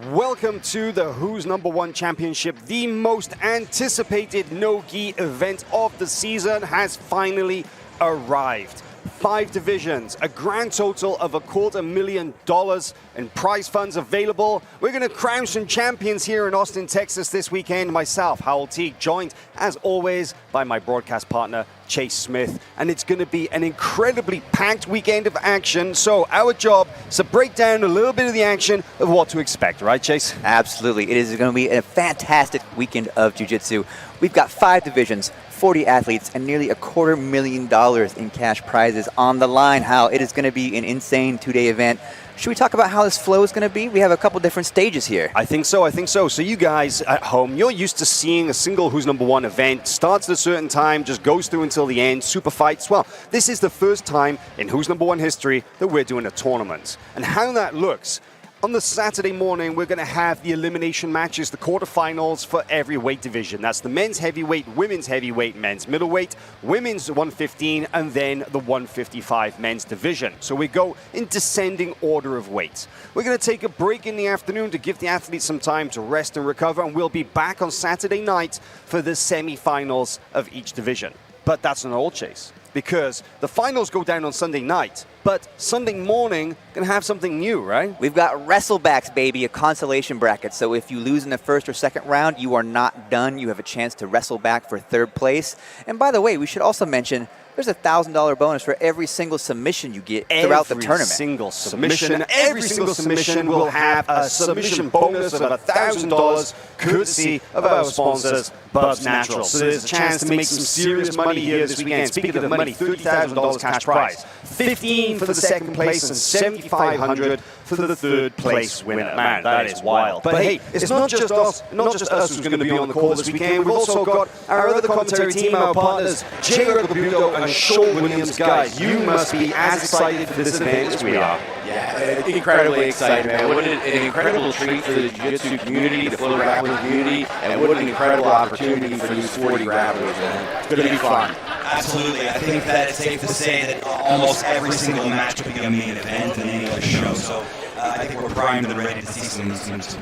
Welcome to the Who's Number One Championship. The most anticipated no-gi event of the season has finally arrived. 5 divisions, a grand total of $250,000 in prize funds available. We're going to crown some champions here in Austin, Texas this weekend. Myself, Howell Teague, joined as always by my broadcast partner, Chase Smith. And it's going to be an incredibly packed weekend of action. So our job is to break down a little bit of the action of what to expect, right, Chase? Absolutely. It is going to be a fantastic weekend of jiu-jitsu. We've got 5 divisions, 40 athletes, and nearly $250,000 in cash prizes on the line. How it is going to be an insane 2-day event. Should we talk about how this flow is going to be? We have a couple different stages here. I think so. So you guys at home, you're used to seeing a single Who's Number One event, starts at a certain time, just goes through until the end, super fights. Well, this is the first time in Who's Number One history that we're doing a tournament. And how that looks, on the Saturday morning, we're going to have the elimination matches, the quarterfinals for every weight division. That's the men's heavyweight, women's heavyweight, men's middleweight, women's 115, and then the 155 men's division. So we go in descending order of weights. We're going to take a break in the afternoon to give the athletes some time to rest and recover, and we'll be back on Saturday night for the semifinals of each division. But that's not all, Chase, because the finals go down on Sunday night, but Sunday morning going to have something new, right? We've got wrestlebacks, baby, a consolation bracket. So if you lose in the first or second round, you are not done. You have a chance to wrestle back for 3rd place. And by the way, we should also mention there's a $1,000 bonus for every single submission you get throughout the tournament. Every single submission will have a submission bonus of $1,000, courtesy of our sponsors, Bubs Natural. So there's a chance to make some serious money here this weekend. Speaking of money, $30,000 cash prize, $15,000 for the 2nd place, and $7,500 for the 3rd place winner. Man, that is wild. But hey, it's not just us who's going to be on the call this weekend. We've also got our other commentary team, our partners, Jay Robuto and Sean Williams. Guys, you must be as excited for this event as we are. Yeah, incredibly excited, man. What an incredible treat for the jiu-jitsu community, the FloGrappling community, and what an incredible opportunity for these 40 grapplers, man. It's going to be fun. Absolutely. I think that it's safe to say that almost every single match could be a main event in any other show. So I think we're primed and ready to see some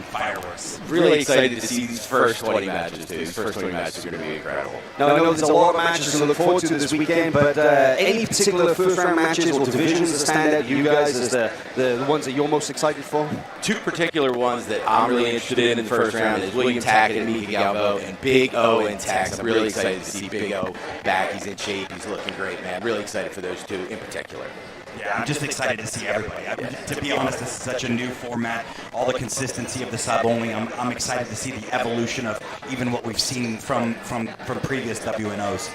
fireworks. Really excited to see these first 20 matches, too. These first 20 matches are going to be incredible. Now, I know there's a lot of matches to look forward to this weekend, but any particular first-round matches or divisions that stand out to you guys as the ones that you're most excited for? 2 particular ones that I'm really interested in the first round is William Tackett and Mika Galbo and Big O and Tex. I'm really excited to see Big O back. He's in shape. He's looking great, man. Really excited for those 2 in particular. Yeah, I'm just excited to see everybody. To be honest, this is such a new format. All the consistency of the sub only. I'm excited to see the evolution of even what we've seen from previous WNOs.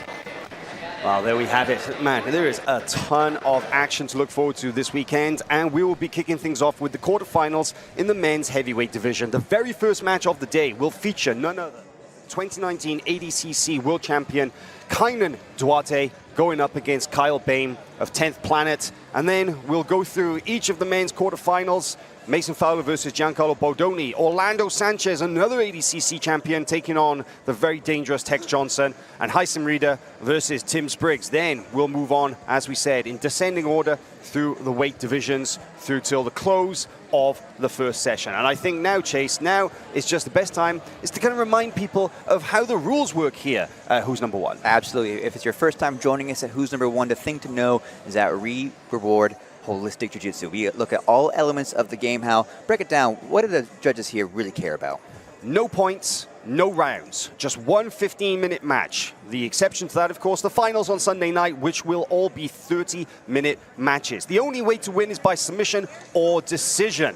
Well, there we have it. Man, there is a ton of action to look forward to this weekend, and we will be kicking things off with the quarterfinals in the men's heavyweight division. The very first match of the day will feature none other than 2019 ADCC World Champion Kaynan Duarte going up against Kyle Bain of 10th Planet. And then we'll go through each of the men's quarterfinals. Mason Fowler versus Giancarlo Bodoni. Orlando Sanchez, another ADCC champion, taking on the very dangerous Tex Johnson. And Heisem Reeder versus Tim Spriggs. Then we'll move on, as we said, in descending order through the weight divisions through till the close of the first session. And I think now, Chase, now is just the best time is to kind of remind people of how the rules work here at Who's Number One. Absolutely. If it's your first time joining us at Who's Number One, the thing to know is that we reward holistic jiu-jitsu. We look at all elements of the game. How break it down. What do the judges here really care about? No points, no rounds, just one 15-minute match. The exception to that, of course, the finals on Sunday night, which will all be 30-minute matches. The only way to win is by submission or decision.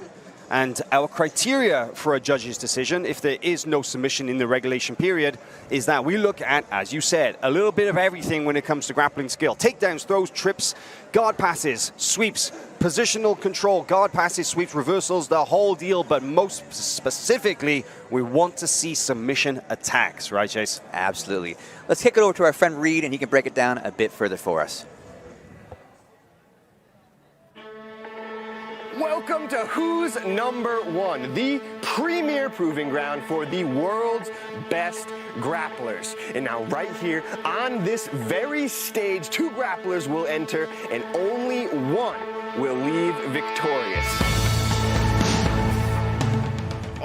And our criteria for a judge's decision, if there is no submission in the regulation period, is that we look at, as you said, a little bit of everything when it comes to grappling skill. Takedowns, throws, trips, guard passes, sweeps, positional control, guard passes, sweeps, reversals, the whole deal. But most specifically, we want to see submission attacks. Right, Chase? Absolutely. Let's kick it over to our friend Reed, and he can break it down a bit further for us. Welcome to Who's Number One, the premier proving ground for the world's best grapplers. And now right here on this very stage, 2 grapplers will enter and only one will leave victorious.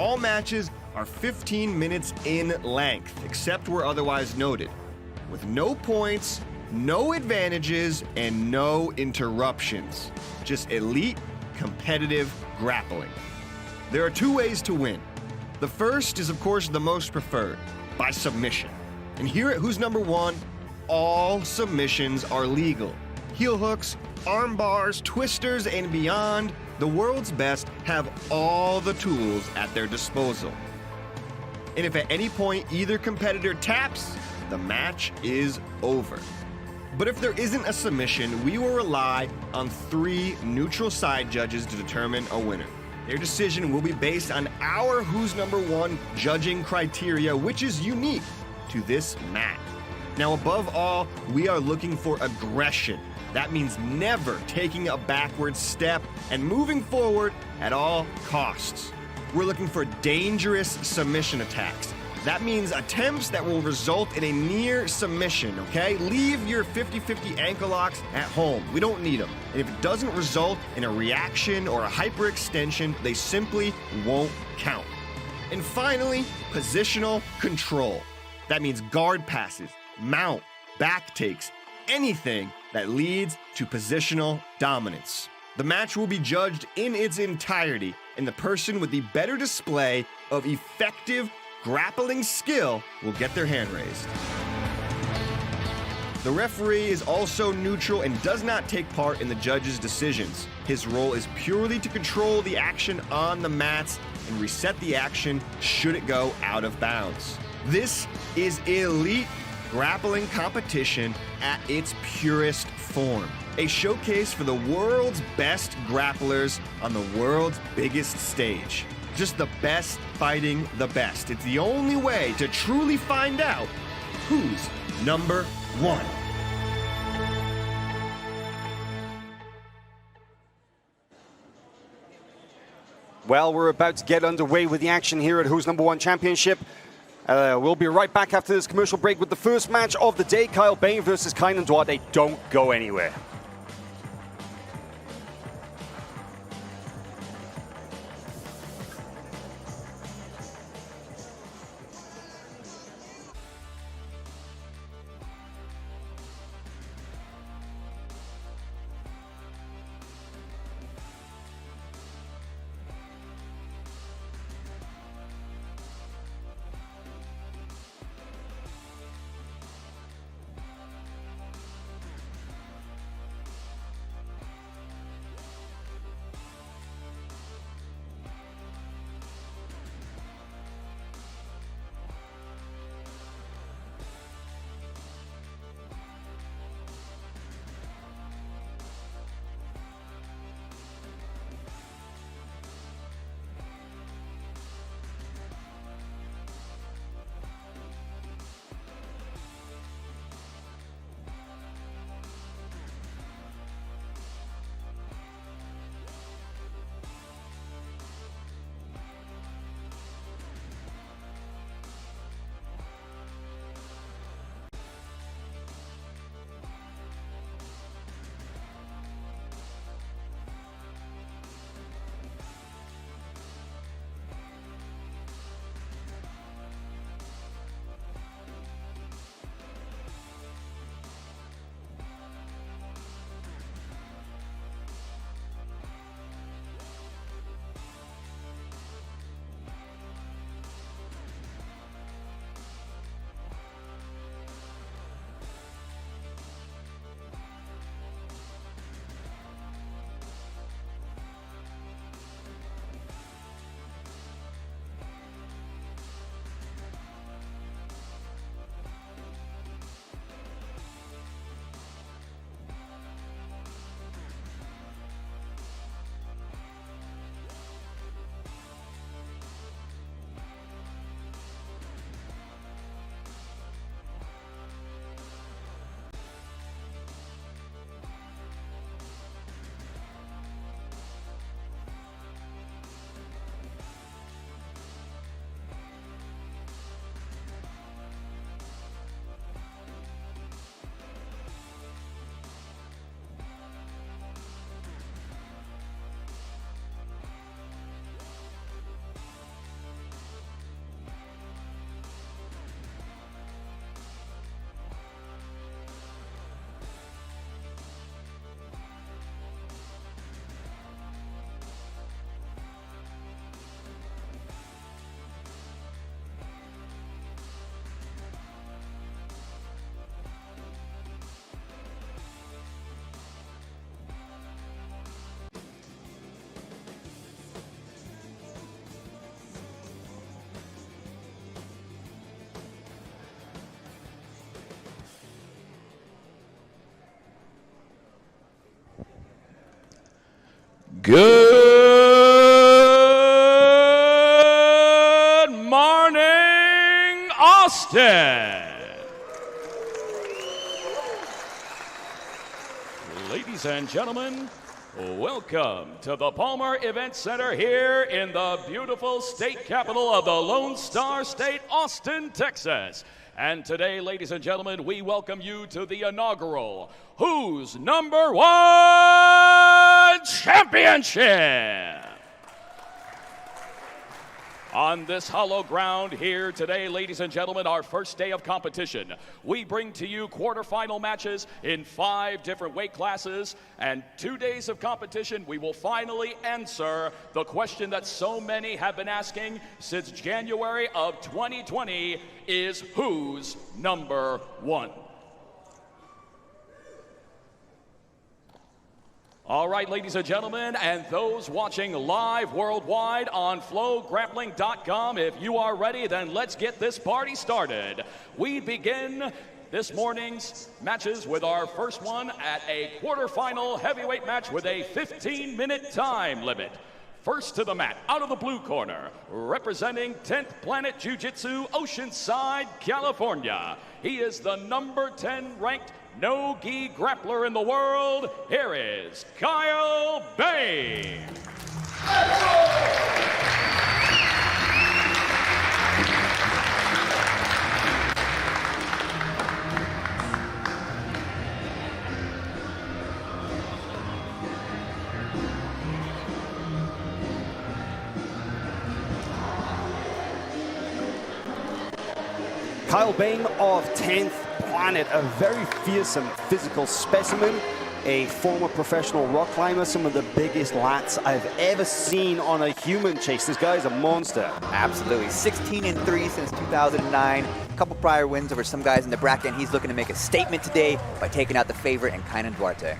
All matches are 15 minutes in length, except where otherwise noted, with no points, no advantages, and no interruptions. Just elite, competitive grappling. There are 2 ways to win. The first is, of course, the most preferred, by submission. And here at Who's Number One, all submissions are legal. Heel hooks, arm bars, twisters, and beyond, the world's best have all the tools at their disposal. And if at any point either competitor taps, the match is over. But if there isn't a submission, we will rely on 3 neutral side judges to determine a winner. Their decision will be based on our Who's Number One judging criteria, which is unique to this mat. Now, above all, we are looking for aggression. That means never taking a backward step and moving forward at all costs. We're looking for dangerous submission attacks. That means attempts that will result in a near submission, okay? Leave your 50-50 ankle locks at home. We don't need them. And if it doesn't result in a reaction or a hyperextension, they simply won't count. And finally, positional control. That means guard passes, mount, back takes, anything that leads to positional dominance. The match will be judged in its entirety, and the person with the better display of effective grappling skill will get their hand raised. The referee is also neutral and does not take part in the judge's decisions. His role is purely to control the action on the mats and reset the action should it go out of bounds. This is elite grappling competition at its purest form. A showcase for the world's best grapplers on the world's biggest stage. Just the best fighting the best. It's the only way to truly find out who's number one. Well, we're about to get underway with the action here at Who's Number One Championship. We'll be right back after this commercial break with the first match of the day, Kyle Bain versus Kaynan Duarte. Don't go anywhere. Good morning, Austin. Ladies and gentlemen, welcome to the Palmer Event Center here in the beautiful state capital of the Lone Star State, Austin, Texas. And today, ladies and gentlemen, we welcome you to the inaugural Who's Number One Championship. On this hollow ground here today, ladies and gentlemen, our first day of competition, we bring to you quarterfinal matches in 5 different weight classes. And 2 days of competition, we will finally answer the question that so many have been asking since January of 2020 is who's number one? All right, ladies and gentlemen, and those watching live worldwide on FloGrappling.com, if you are ready, then let's get this party started. We begin this morning's matches with our first one at a quarterfinal heavyweight match with a 15-minute time limit. First to the mat, out of the blue corner, representing 10th Planet Jiu-Jitsu, Oceanside, California. He is the number 10 ranked no-gi grappler in the world. Here is Kyle Bay. Kyle Bain of 10th Planet, a very fearsome physical specimen, a former professional rock climber, some of the biggest lats I've ever seen on a human, Chase. This guy's a monster. Absolutely. 16-3 since 2009. A couple prior wins over some guys in the bracket, and he's looking to make a statement today by taking out the favorite in Kaynan Duarte.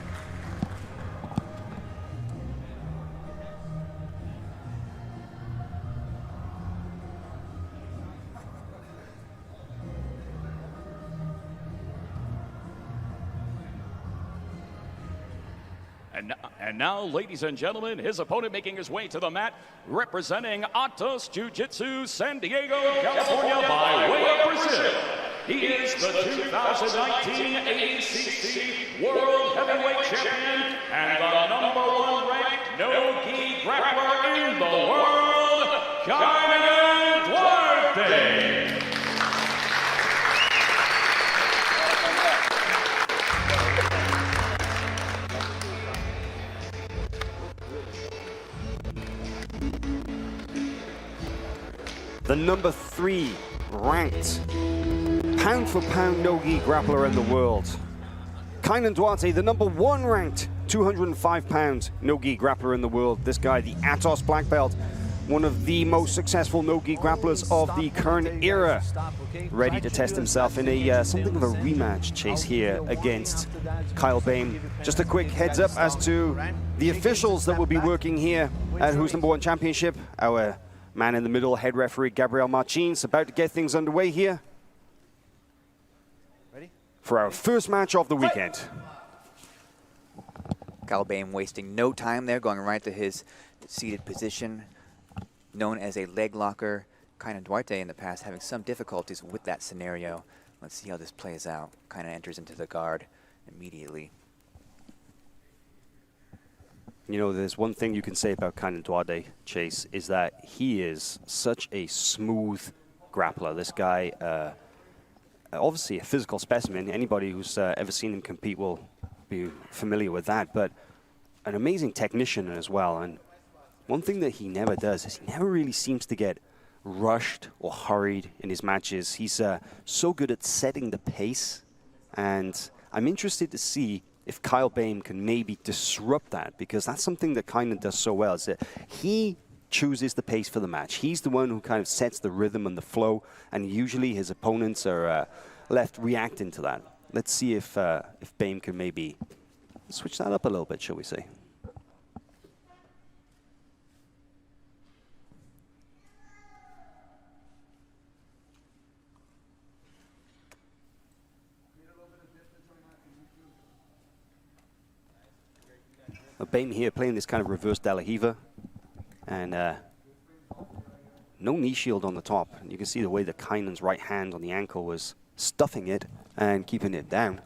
And now, ladies and gentlemen, his opponent making his way to the mat, representing Atos Jiu-Jitsu, San Diego, California, by way of Brazil. He is the 2019 ACC World Heavyweight Champion and the number 1 ranked no-gi grappler in the world, Kaynan Duarte. The number 3 ranked pound-for-pound no-gi grappler in the world. Kaynan Duarte, the number 1 ranked 205-pound no-gi grappler in the world. This guy, the Atos black belt, one of the most successful no-gi grapplers of the current era. Ready to test himself in a something of a rematch, Chase, here against Kyle Bain. Just a quick heads up as to the officials that will be working here at Who's Number One Championship. Our man in the middle, head referee Gabriel Martins, about to get things underway here. Ready? For our first match of the weekend. Kyle Bain wasting no time there, going right to his seated position, known as a leg locker. Kaynan Duarte in the past having some difficulties with that scenario. Let's see how this plays out. Kaynan enters into the guard immediately. You know, there's one thing you can say about Kaynan Duarte, Chase, is that he is such a smooth grappler. This guy, obviously a physical specimen. Anybody who's ever seen him compete will be familiar with that, but an amazing technician as well. And one thing that he never does is he never really seems to get rushed or hurried in his matches. He's so good at setting the pace, and I'm interested to see if Kyle Bain can maybe disrupt that, because that's something that Kaynan does so well, is that he chooses the pace for the match. He's the one who kind of sets the rhythm and the flow, and usually his opponents are left reacting to that. Let's see if Bain can maybe switch that up a little bit, shall we say. Bame here playing this kind of reverse De La Riva, and no knee shield on the top. And you can see the way that Kaynan's right hand on the ankle was stuffing it and keeping it down.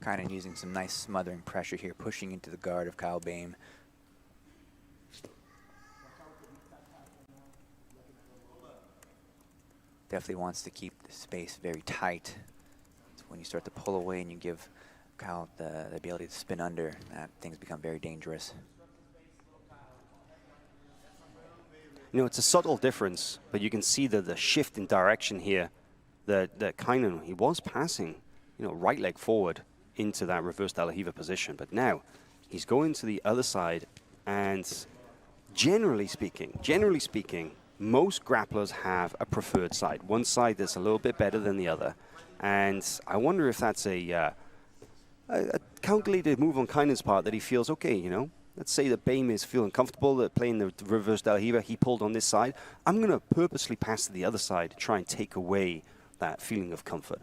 Kaynan using some nice smothering pressure here, pushing into the guard of Kyle Bame. Definitely wants to keep the space very tight. So when you start to pull away and you give Kyle the ability to spin under, things become very dangerous. You know, it's a subtle difference, but you can see the shift in direction here that Kaynan, he was passing, you know, right leg forward into that reverse De La Riva position, but now he's going to the other side, and generally speaking, most grapplers have a preferred side. One side that's a little bit better than the other, and I wonder if that's a calculated move on Kaynan's part, that he feels, okay, you know, let's say that Bame is feeling comfortable that playing the reverse De La Riva, he pulled on this side. I'm going to purposely pass to the other side to try and take away that feeling of comfort.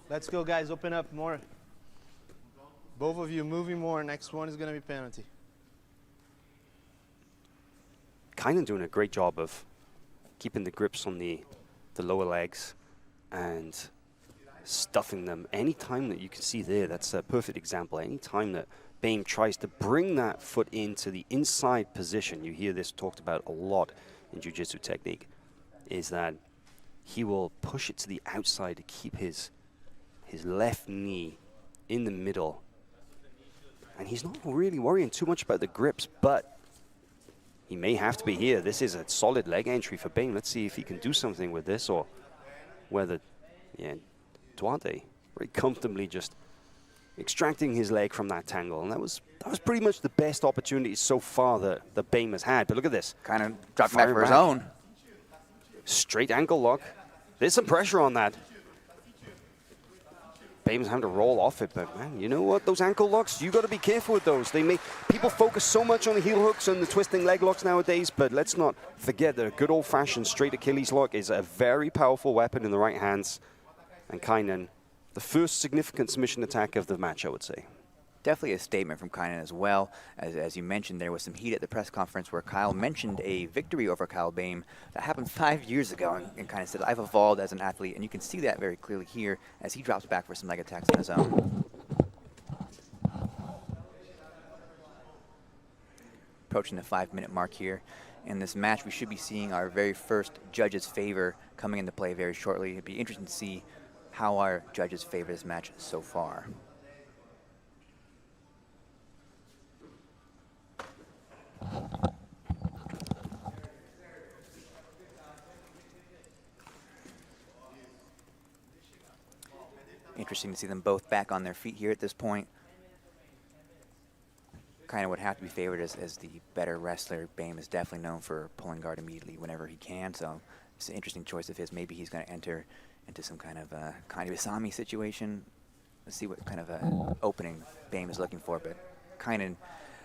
Let's go, guys. Open up more. Both of you moving more. Next one is going to be penalty. Kaynan doing a great job of keeping the grips on the lower legs and stuffing them. Any time that you can see there, that's a perfect example. Any time that Bame tries to bring that foot into the inside position, you hear this talked about a lot in jiu-jitsu technique, is that he will push it to the outside to keep his left knee in the middle. And he's not really worrying too much about the grips, but he may have to be here. This is a solid leg entry for Bame. Let's see if he can do something with this, or whether, yeah, Duarte very comfortably just extracting his leg from that tangle. And that was pretty much the best opportunity so far that Bame has had. But look at this. Kaynan dropping back for his own. Straight ankle lock. There's some pressure on that. Bame's having to roll off it, but man, you know what? Those ankle locks, you got to be careful with those. People focus so much on the heel hooks and the twisting leg locks nowadays, but let's not forget that a good old-fashioned straight Achilles lock is a very powerful weapon in the right hands. And Kaynan, the first significant submission attack of the match, I would say. Definitely a statement from Kaynan as well. As you mentioned, there was some heat at the press conference where Kyle mentioned a victory over Kyle Bame that happened 5 years ago, and Kaynan said, I've evolved as an athlete, and you can see that very clearly here as he drops back for some leg attacks on his own. Approaching the 5-minute mark here. In this match, we should be seeing our very first judges' favor coming into play very shortly. It'd be interesting to see how our judges favor this match so far. Interesting to see them both back on their feet here at this point. Kind of would have to be favored as the better wrestler. Bame is definitely known for pulling guard immediately whenever he can, so it's an interesting choice of his. Maybe he's going to enter into some kind of Asami situation. Let's see what kind of opening Bame is looking for, but Kaynan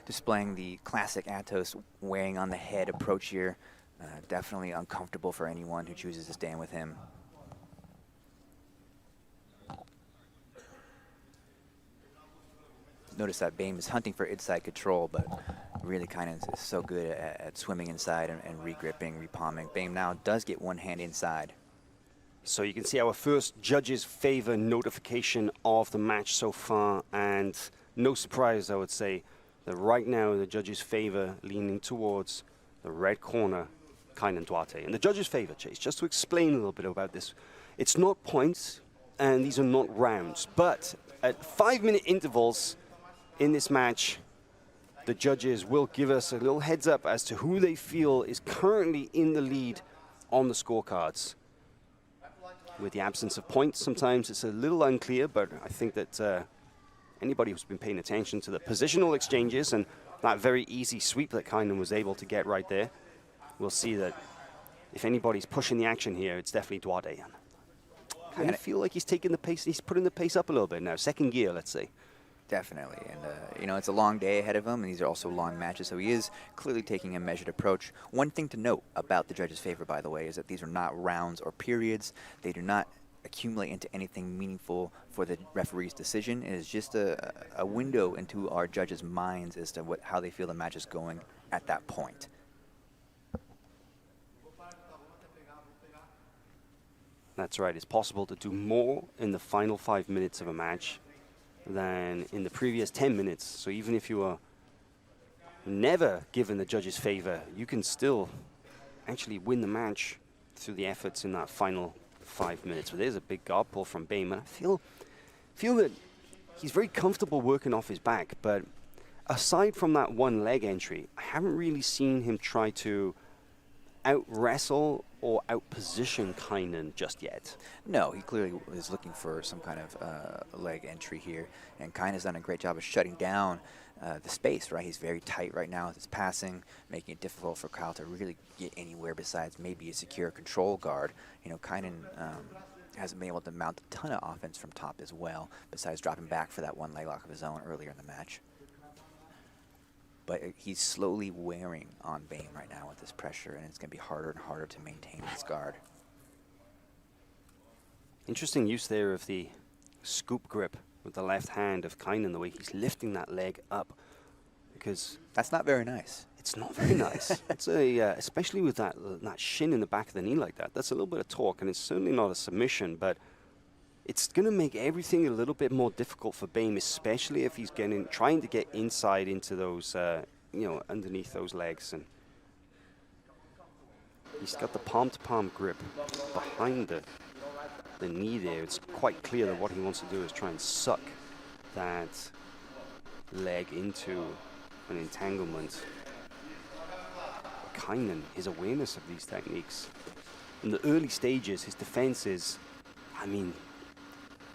displaying the classic Atos weighing on the head approach here. Definitely uncomfortable for anyone who chooses to stand with him. Notice that Bame is hunting for inside control, but really Kaynan is so good at swimming inside and re-gripping, re-palming. Bame now does get one hand inside. So you can see our first judges' favor notification of the match so far, and no surprise, I would say, that right now the judges' favor leaning towards the red corner, Kaynan Duarte. And the judges' favor, Chase, just to explain a little bit about this, it's not points and these are not rounds, but at 5-minute intervals in this match, the judges will give us a little heads up as to who they feel is currently in the lead on the scorecards. With the absence of points, sometimes it's a little unclear, but I think that anybody who's been paying attention to the positional exchanges and that very easy sweep that Kaynan was able to get right there, will see that if anybody's pushing the action here, it's definitely Duarte. kind of feel like he's taking the pace, he's putting the pace up a little bit now. Second gear, let's say. Definitely, and you know, it's a long day ahead of him, and these are also long matches, so he is clearly taking a measured approach. One thing to note about the judges' favor, by the way, is that these are not rounds or periods. They do not accumulate into anything meaningful for the referee's decision. It is just a window into our judges' minds as to how they feel the match is going at that point. That's right. It's possible to do more in the final 5 minutes of a match than in the previous 10 minutes. So even if you are never given the judge's favor, you can still actually win the match through the efforts in that final 5 minutes. But there's a big guard pull from Bame, and I feel that he's very comfortable working off his back, but aside from that one leg entry, I haven't really seen him try to out-wrestle or out-position Kaynan just yet. No, he clearly is looking for some kind of leg entry here, and Kaynan's done a great job of shutting down the space, right? He's very tight right now with his passing, making it difficult for Kyle to really get anywhere besides maybe a secure control guard. You know, Kaynan hasn't been able to mount a ton of offense from top as well, besides dropping back for that one leg lock of his own earlier in the match. But he's slowly wearing on Bame right now with this pressure, and it's going to be harder and harder to maintain his guard. Interesting use there of the scoop grip with the left hand of Kaynan, the way he's lifting that leg up, because that's not very nice. It's not very nice. It's a, especially with that shin in the back of the knee like that. That's a little bit of torque, and it's certainly not a submission, but it's going to make everything a little bit more difficult for Bame, especially if he's trying to get inside into those, you know, underneath those legs. And he's got the palm-to-palm grip behind the knee there. It's quite clear that what he wants to do is try and suck that leg into an entanglement. Kaynan, his awareness of these techniques. In the early stages, his defense is, I mean,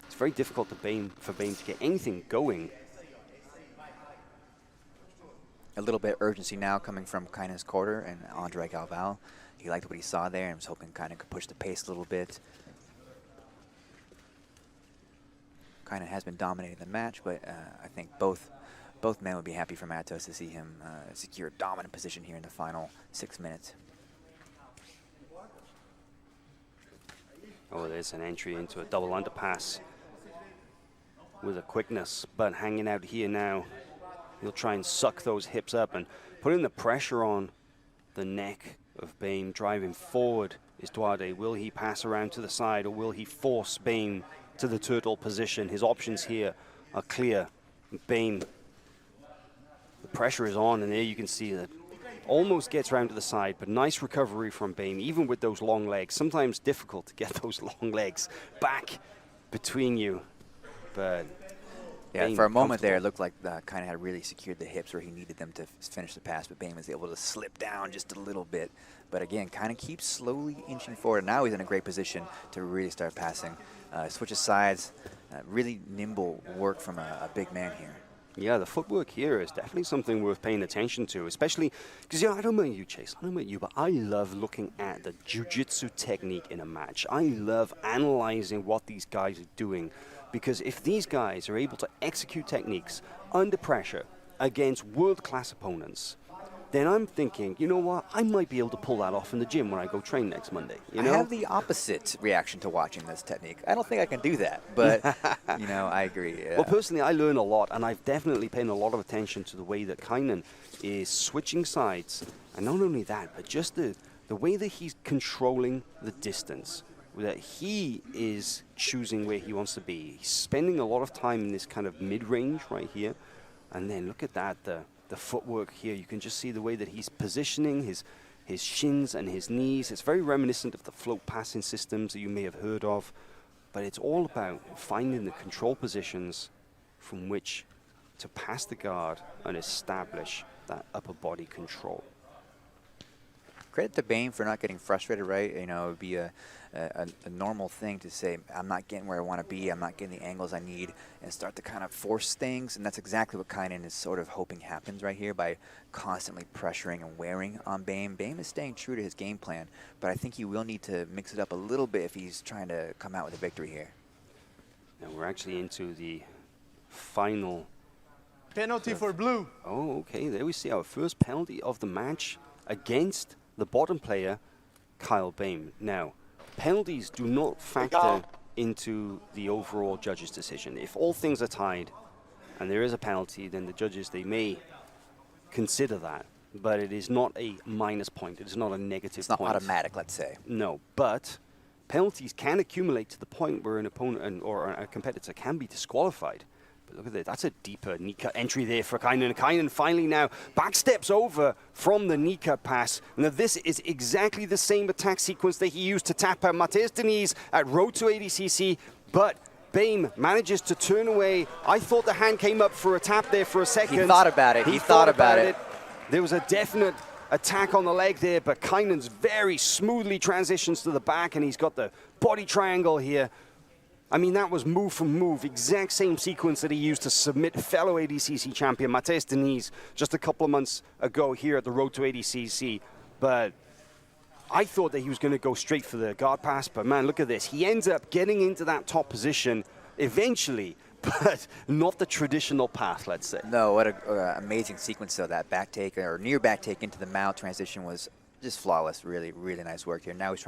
it's very difficult for Bame to get anything going. A little bit of urgency now coming from Kaynan's quarter and Andre Galval. He liked what he saw there and was hoping Kaynan could push the pace a little bit. Kaynan has been dominating the match, but I think both men would be happy for Matos to see him secure a dominant position here in the final 6 minutes. Oh, there's an entry into a double underpass with a quickness, but hanging out here now. He'll try and suck those hips up and putting the pressure on the neck of Bame, driving forward is Duarte. Will he pass around to the side, or will he force Bame to the turtle position? His options here are clear. Bame, the pressure is on, and there you can see that almost gets around to the side, but nice recovery from Bame, even with those long legs. Sometimes difficult to get those long legs back between you, but yeah, for a moment there, it looked like Kaynan had really secured the hips where he needed them to finish the pass, but Bame was able to slip down just a little bit. But again, Kaynan keeps slowly inching forward, and now he's in a great position to really start passing. Switches sides, really nimble work from a big man here. Yeah, the footwork here is definitely something worth paying attention to, especially because, you know, I don't know about you, Chase, I don't know about you, but I love looking at the jiu-jitsu technique in a match. I love analyzing what these guys are doing, because if these guys are able to execute techniques under pressure against world-class opponents, then I'm thinking, you know what, I might be able to pull that off in the gym when I go train next Monday. You know? I have the opposite reaction to watching this technique. I don't think I can do that, but, you know, I agree. Yeah. Well, personally, I learn a lot, and I've definitely paid a lot of attention to the way that Kaynan is switching sides. And not only that, but just the way that he's controlling the distance, that he is choosing where he wants to be. He's spending a lot of time in this kind of mid-range right here. And then look at that, the footwork here. You can just see the way that he's positioning his shins and his knees. It's very reminiscent of the float passing systems that you may have heard of. But it's all about finding the control positions from which to pass the guard and establish that upper body control. credit to Bane for not getting frustrated, right? You know, it would be a normal thing to say, I'm not getting where I want to be, I'm not getting the angles I need, and start to kind of force things, and that's exactly what Kaynan is sort of hoping happens right here by constantly pressuring and wearing on Bane. Bane is staying true to his game plan, but I think he will need to mix it up a little bit if he's trying to come out with a victory here. And we're actually into the final. Penalty for blue. Oh, okay, there we see our first penalty of the match against the bottom player, Kyle Bame. Now, penalties do not factor into the overall judge's decision. If all things are tied and there is a penalty, then the judges, they may consider that. But it is not a minus point. It is not a negative point. It's not automatic, let's say. No, but penalties can accumulate to the point where an opponent or a competitor can be disqualified. But look at that. That's a deeper knee cut entry there for Kaynan. Kaynan finally now back steps over from the knee cut pass. Now this is exactly the same attack sequence that he used to tap out Matheus Diniz at Road to ADCC, but Bame manages to turn away. I thought the hand came up for a tap there for a second. He thought about it. He thought about it. There was a definite attack on the leg there, but Kainan's very smoothly transitions to the back, and he's got the body triangle here. I mean, that was move for move, exact same sequence that he used to submit fellow ADCC champion Matheus Diniz just a couple of months ago here at the Road to ADCC. But I thought that he was going to go straight for the guard pass, but man, look at this. He ends up getting into that top position eventually, but not the traditional path, let's say. No, what an amazing sequence, though. That back take or near back take into the mount transition was just flawless. Really, really nice work here. Now he's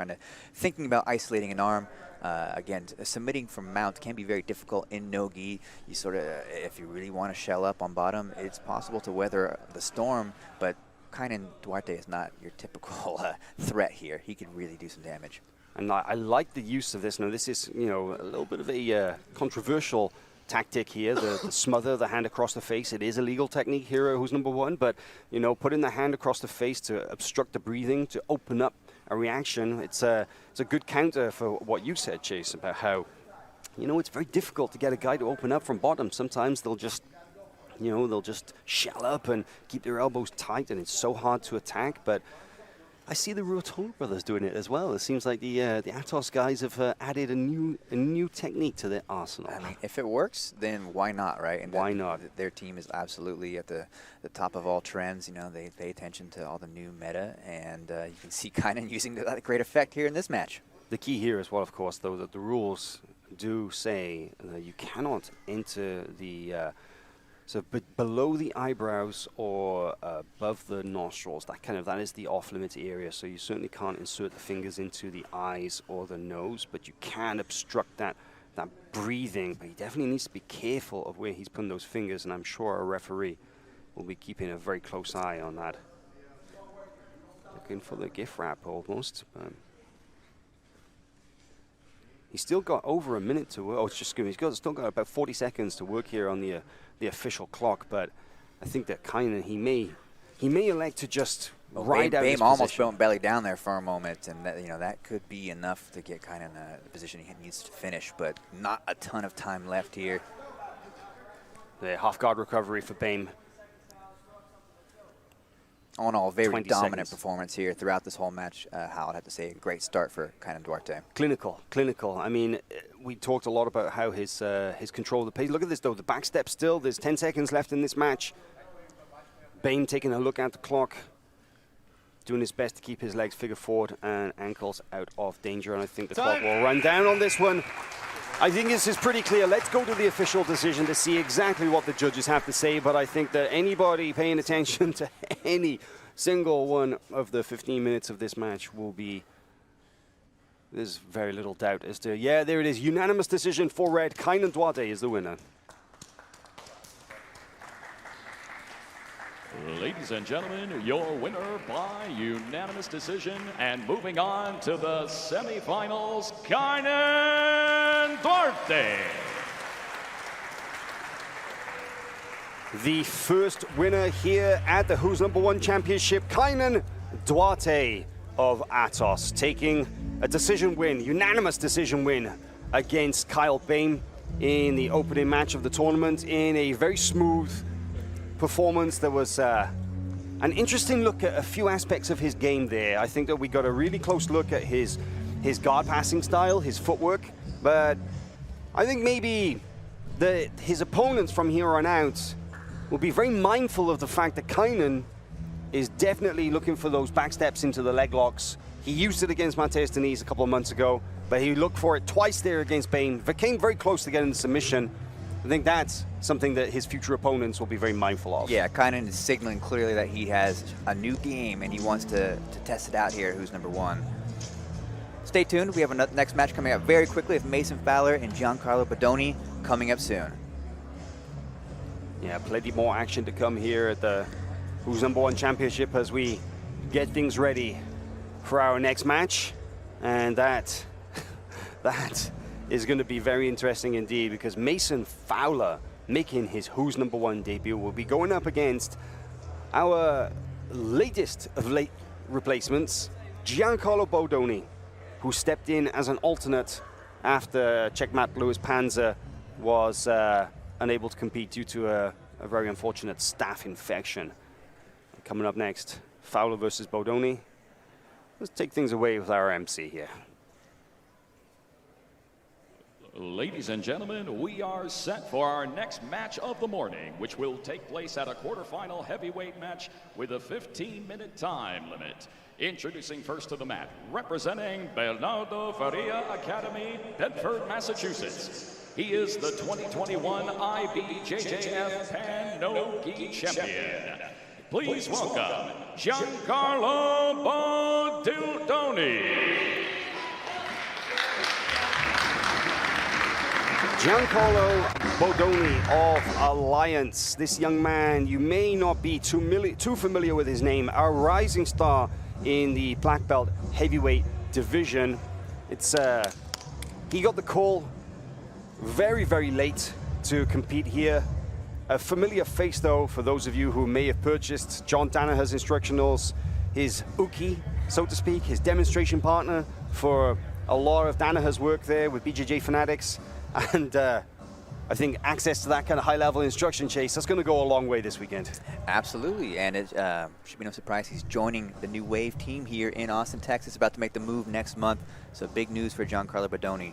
thinking about isolating an arm. Again, submitting from mount can be very difficult in no-gi. You sort of, if you really want to shell up on bottom, it's possible to weather the storm, but Kaynan Duarte is not your typical threat here. He can really do some damage. And I like the use of this. Now, this is, you know, a little bit of a controversial tactic here, the smother, the hand across the face. It is a legal technique here, who's number one, but, you know, putting the hand across the face to obstruct the breathing, to open up a reaction, it's a good counter for what you said, Chase, about how, you know, it's very difficult to get a guy to open up from bottom. Sometimes they'll just, you know, they'll just shell up and keep their elbows tight, and it's so hard to attack. But I see the Ruotolo brothers doing it as well. It seems like the Atos guys have added a new technique to their arsenal. I mean, if it works, then why not, right? And why not? Their team is absolutely at the top of all trends. You know, they pay attention to all the new meta, and you can see Kaynan using that great effect here in this match. The key here as well, of course, though, that the rules do say that you cannot enter the so below the eyebrows or above the nostrils, that is the off-limits area. So you certainly can't insert the fingers into the eyes or the nose, but you can obstruct that breathing. But he definitely needs to be careful of where he's putting those fingers, and I'm sure a referee will be keeping a very close eye on that. Looking for the gift wrap almost. He's still got over a minute to work. Oh, it's just good. He's still got about 40 seconds to work here on the official clock. But I think that Kaynan, he may elect to just ride out his position. Bame almost went belly down there for a moment, and that, you know, that could be enough to get Kaynan the position he needs to finish. But not a ton of time left here. The half guard recovery for Bame. All in all, very dominant performance here throughout this whole match. Hal, I'd have to say, a great start for Kaynan Duarte. Clinical. I mean, we talked a lot about how his control of the pace. Look at this, though. The back step still. There's 10 seconds left in this match. Bame taking a look at the clock, doing his best to keep his legs figure forward and ankles out of danger. And I think the clock will run down on this one. I think this is pretty clear. Let's go to the official decision to see exactly what the judges have to say. But I think that anybody paying attention to any single one of the 15 minutes of this match will be, there's very little doubt as to, yeah, there it is. Unanimous decision for red. Kaynan Duarte is the winner. Ladies and gentlemen, your winner by unanimous decision, and moving on to the semifinals, Kaynan Duarte. The first winner here at the Who's Number One Championship, Kaynan Duarte of Atos, taking a decision win, unanimous decision win against Kyle Bame in the opening match of the tournament in a very smooth performance. There was an interesting look at a few aspects of his game there. I think that we got a really close look at his guard passing style, his footwork, but I think maybe his opponents from here on out will be very mindful of the fact that Kaynan is definitely looking for those back steps into the leg locks. He used it against Mateus Diniz a couple of months ago, but he looked for it twice there against Bane. But came very close to getting the submission. I think that's something that his future opponents will be very mindful of. Yeah, Kaynan is signaling clearly that he has a new game and he wants to test it out here, who's number one. Stay tuned. We have a next match coming up very quickly with Mason Fowler and Giancarlo Bodoni coming up soon. Yeah, plenty more action to come here at the Who's Number One Championship as we get things ready for our next match. And that is going to be very interesting indeed, because Mason Fowler, making his Who's Number One debut, will be going up against our latest of late replacements, Giancarlo Bodoni, who stepped in as an alternate after Checkmat Lewis Panzer was unable to compete due to a very unfortunate staph infection. Coming up next, Fowler versus Bodoni. Let's take things away with our MC here. Ladies and gentlemen, we are set for our next match of the morning, which will take place at a quarterfinal heavyweight match with a 15-minute time limit. Introducing first to the mat, representing Bernardo Faria Academy, Bedford, Massachusetts. He is the 2021 IBJJF Pan No-Gi Champion. Please welcome Giancarlo Bodoni. Giancarlo Bodoni of Alliance. This young man, you may not be too familiar with his name, a rising star in the black belt heavyweight division. He got the call very, very late to compete here. A familiar face, though, for those of you who may have purchased John Danaher's instructionals, his uki, so to speak, his demonstration partner for a lot of Danaher's work there with BJJ Fanatics. And I think access to that kind of high-level instruction, Chase, that's going to go a long way this weekend. Absolutely, and it should be no surprise he's joining the New Wave team here in Austin, Texas, about to make the move next month. So big news for Giancarlo Bodoni.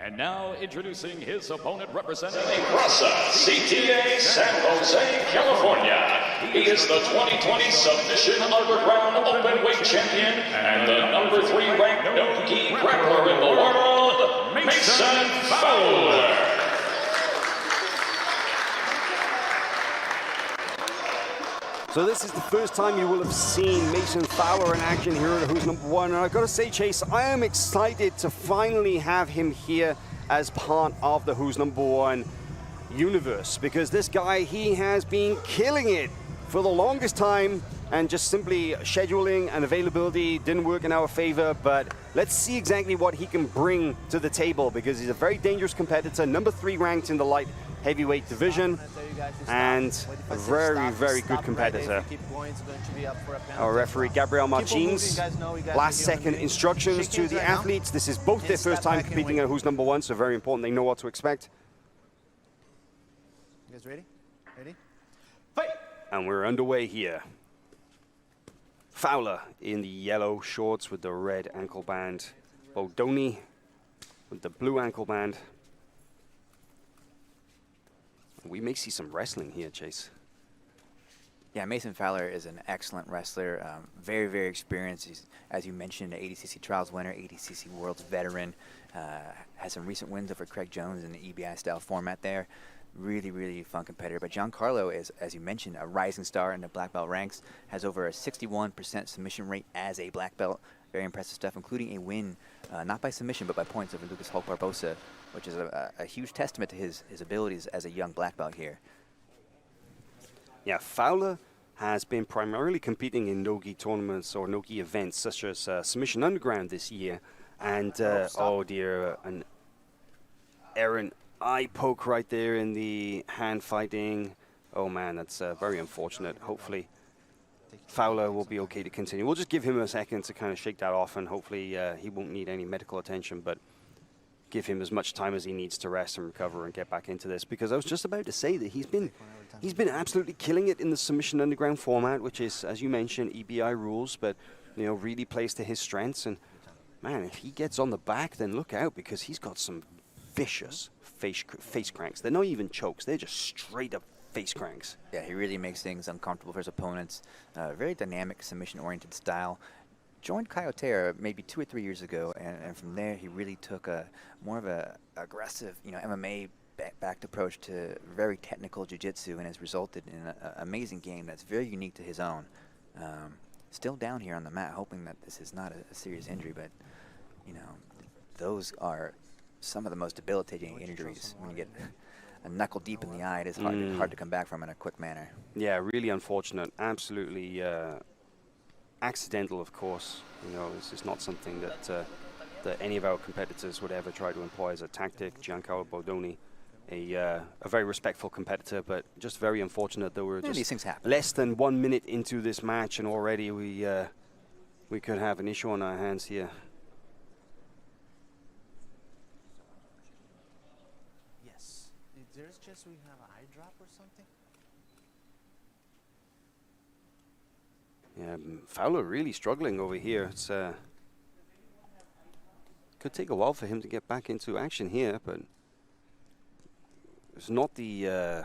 And now introducing his opponent representing Rasa, CTA, San Jose, California. He is the 2020 Submission Underground Openweight Champion and the #3 ranked no-gi grappler in the world, Mason Fowler. So this is the first time you will have seen Mason Fowler in action here at Who's Number One. And I've got to say, Chase, I am excited to finally have him here as part of the Who's Number One universe, because this guy, he has been killing it for the longest time, and just simply scheduling and availability didn't work in our favor. But let's see exactly what he can bring to the table, because he's a very dangerous competitor, #3 ranked in the light heavyweight division, and a very, very good competitor. Our referee, Gabriel Martins, last-second instructions to the athletes. This is both their first time competing at Who's Number One, so very important they know what to expect. You guys ready? Ready? Fight! And we're underway here. Fowler in the yellow shorts with the red ankle band. Bodoni with the blue ankle band. We may see some wrestling here, Chase. Yeah, Mason Fowler is an excellent wrestler, very, very experienced. He's, as you mentioned, an ADCC Trials winner, ADCC Worlds veteran, has some recent wins over Craig Jones in the EBI-style format there. Really, really fun competitor. But Giancarlo is, as you mentioned, a rising star in the black belt ranks, has over a 61% submission rate as a black belt. Very impressive stuff, including a win, not by submission, but by points over Lucas Hulk Barbosa, which is a huge testament to his abilities as a young black belt here. Yeah, Fowler has been primarily competing in no-gi tournaments or no-gi events, such as Submission Underground this year. And, oh dear, an errant eye poke right there in the hand fighting. Oh man, that's very unfortunate. Hopefully Fowler will be okay to continue. We'll just give him a second to kind of shake that off, and hopefully he won't need any medical attention. But give him as much time as he needs to rest and recover and get back into this. Because I was just about to say that he's been absolutely killing it in the Submission Underground format, which is, as you mentioned, EBI rules, but you know, really plays to his strengths. And man, if he gets on the back, then look out, because he's got some vicious face cranks. They're not even chokes; they're just straight up face cranks. Yeah, he really makes things uncomfortable for his opponents. Very dynamic, submission-oriented style. Joined Kyotera maybe 2 or 3 years ago, and from there he really took a more of a aggressive, you know, MMA backed approach to very technical jiu-jitsu, and has resulted in an amazing game that's very unique to his own. Still down here on the mat, hoping that this is not a serious injury, but you know, those are some of the most debilitating injuries. When you get a knuckle deep in the eye, it is hard to come back from in a quick manner. Yeah, really unfortunate. Absolutely accidental, of course. You know, this is not something that that any of our competitors would ever try to employ as a tactic. Giancarlo Bordoni, a very respectful competitor, but just very unfortunate that we're these things just happen. less than 1 minute into this match, and already we could have an issue on our hands here. Yes. There's just we have an eye drop or something. Yeah, Fowler really struggling over here. It's could take a while for him to get back into action here, but it's not the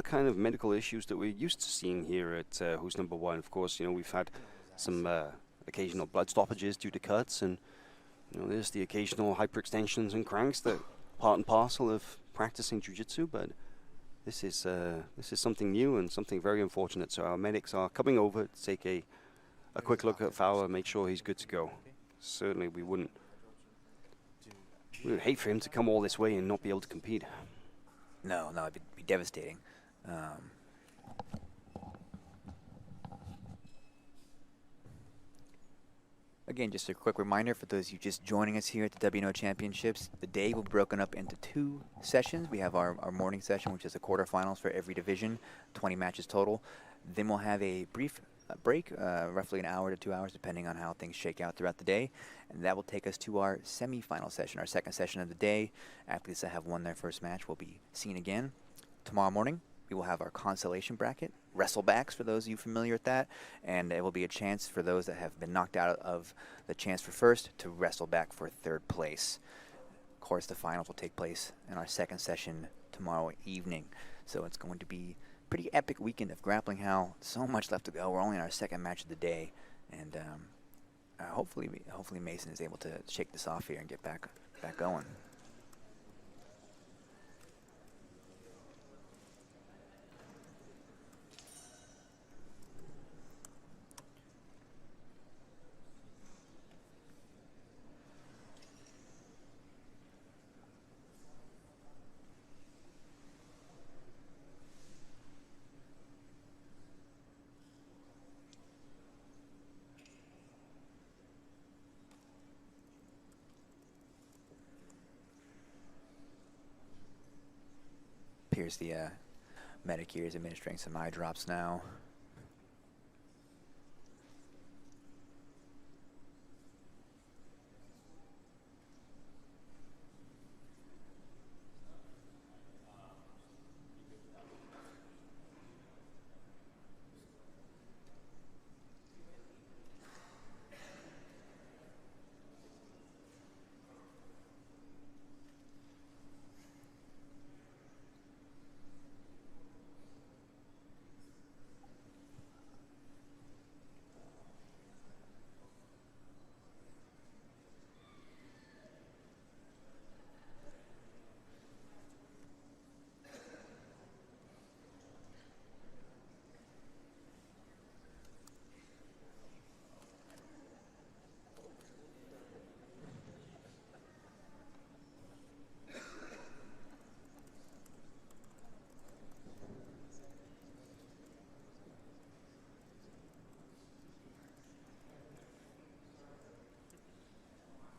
kind of medical issues that we're used to seeing here at Who's Number One. Of course, you know, we've had some occasional blood stoppages due to cuts, and you know, there's the occasional hyperextensions and cranks that part and parcel of practicing jiu-jitsu, but this is something new and something very unfortunate. So our medics are coming over to take a quick look at Fowler, make sure he's good to go. Certainly we would hate for him to come all this way and not be able to compete. No, it'd be devastating. Again, just a quick reminder for those of you just joining us here at the WNO Championships. The day will be broken up into 2 sessions. We have our morning session, which is the quarterfinals for every division, 20 matches total. Then we'll have a brief break, roughly an hour to 2 hours, depending on how things shake out throughout the day. And that will take us to our semifinal session, our second session of the day. Athletes that have won their first match will be seen again. Tomorrow morning, we will have our consolation bracket, wrestlebacks for those of you familiar with that, and it will be a chance for those that have been knocked out of the chance for first to wrestle back for third place. Of course, the finals will take place in our second session tomorrow evening, so it's going to be a pretty epic weekend of grappling. How so much left to go. We're only in our second match of the day, and hopefully Mason is able to shake this off here and get back going. Appears the medic here is administering some eye drops now.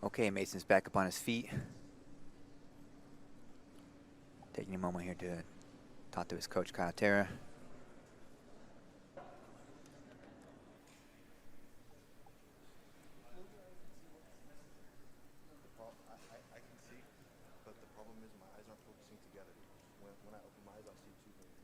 Okay, Mason's back up on his feet. Taking a moment here to talk to his coach, Kyotera. I can see problem is my eyes aren't focusing together. When I open my eyes, I'll see two things.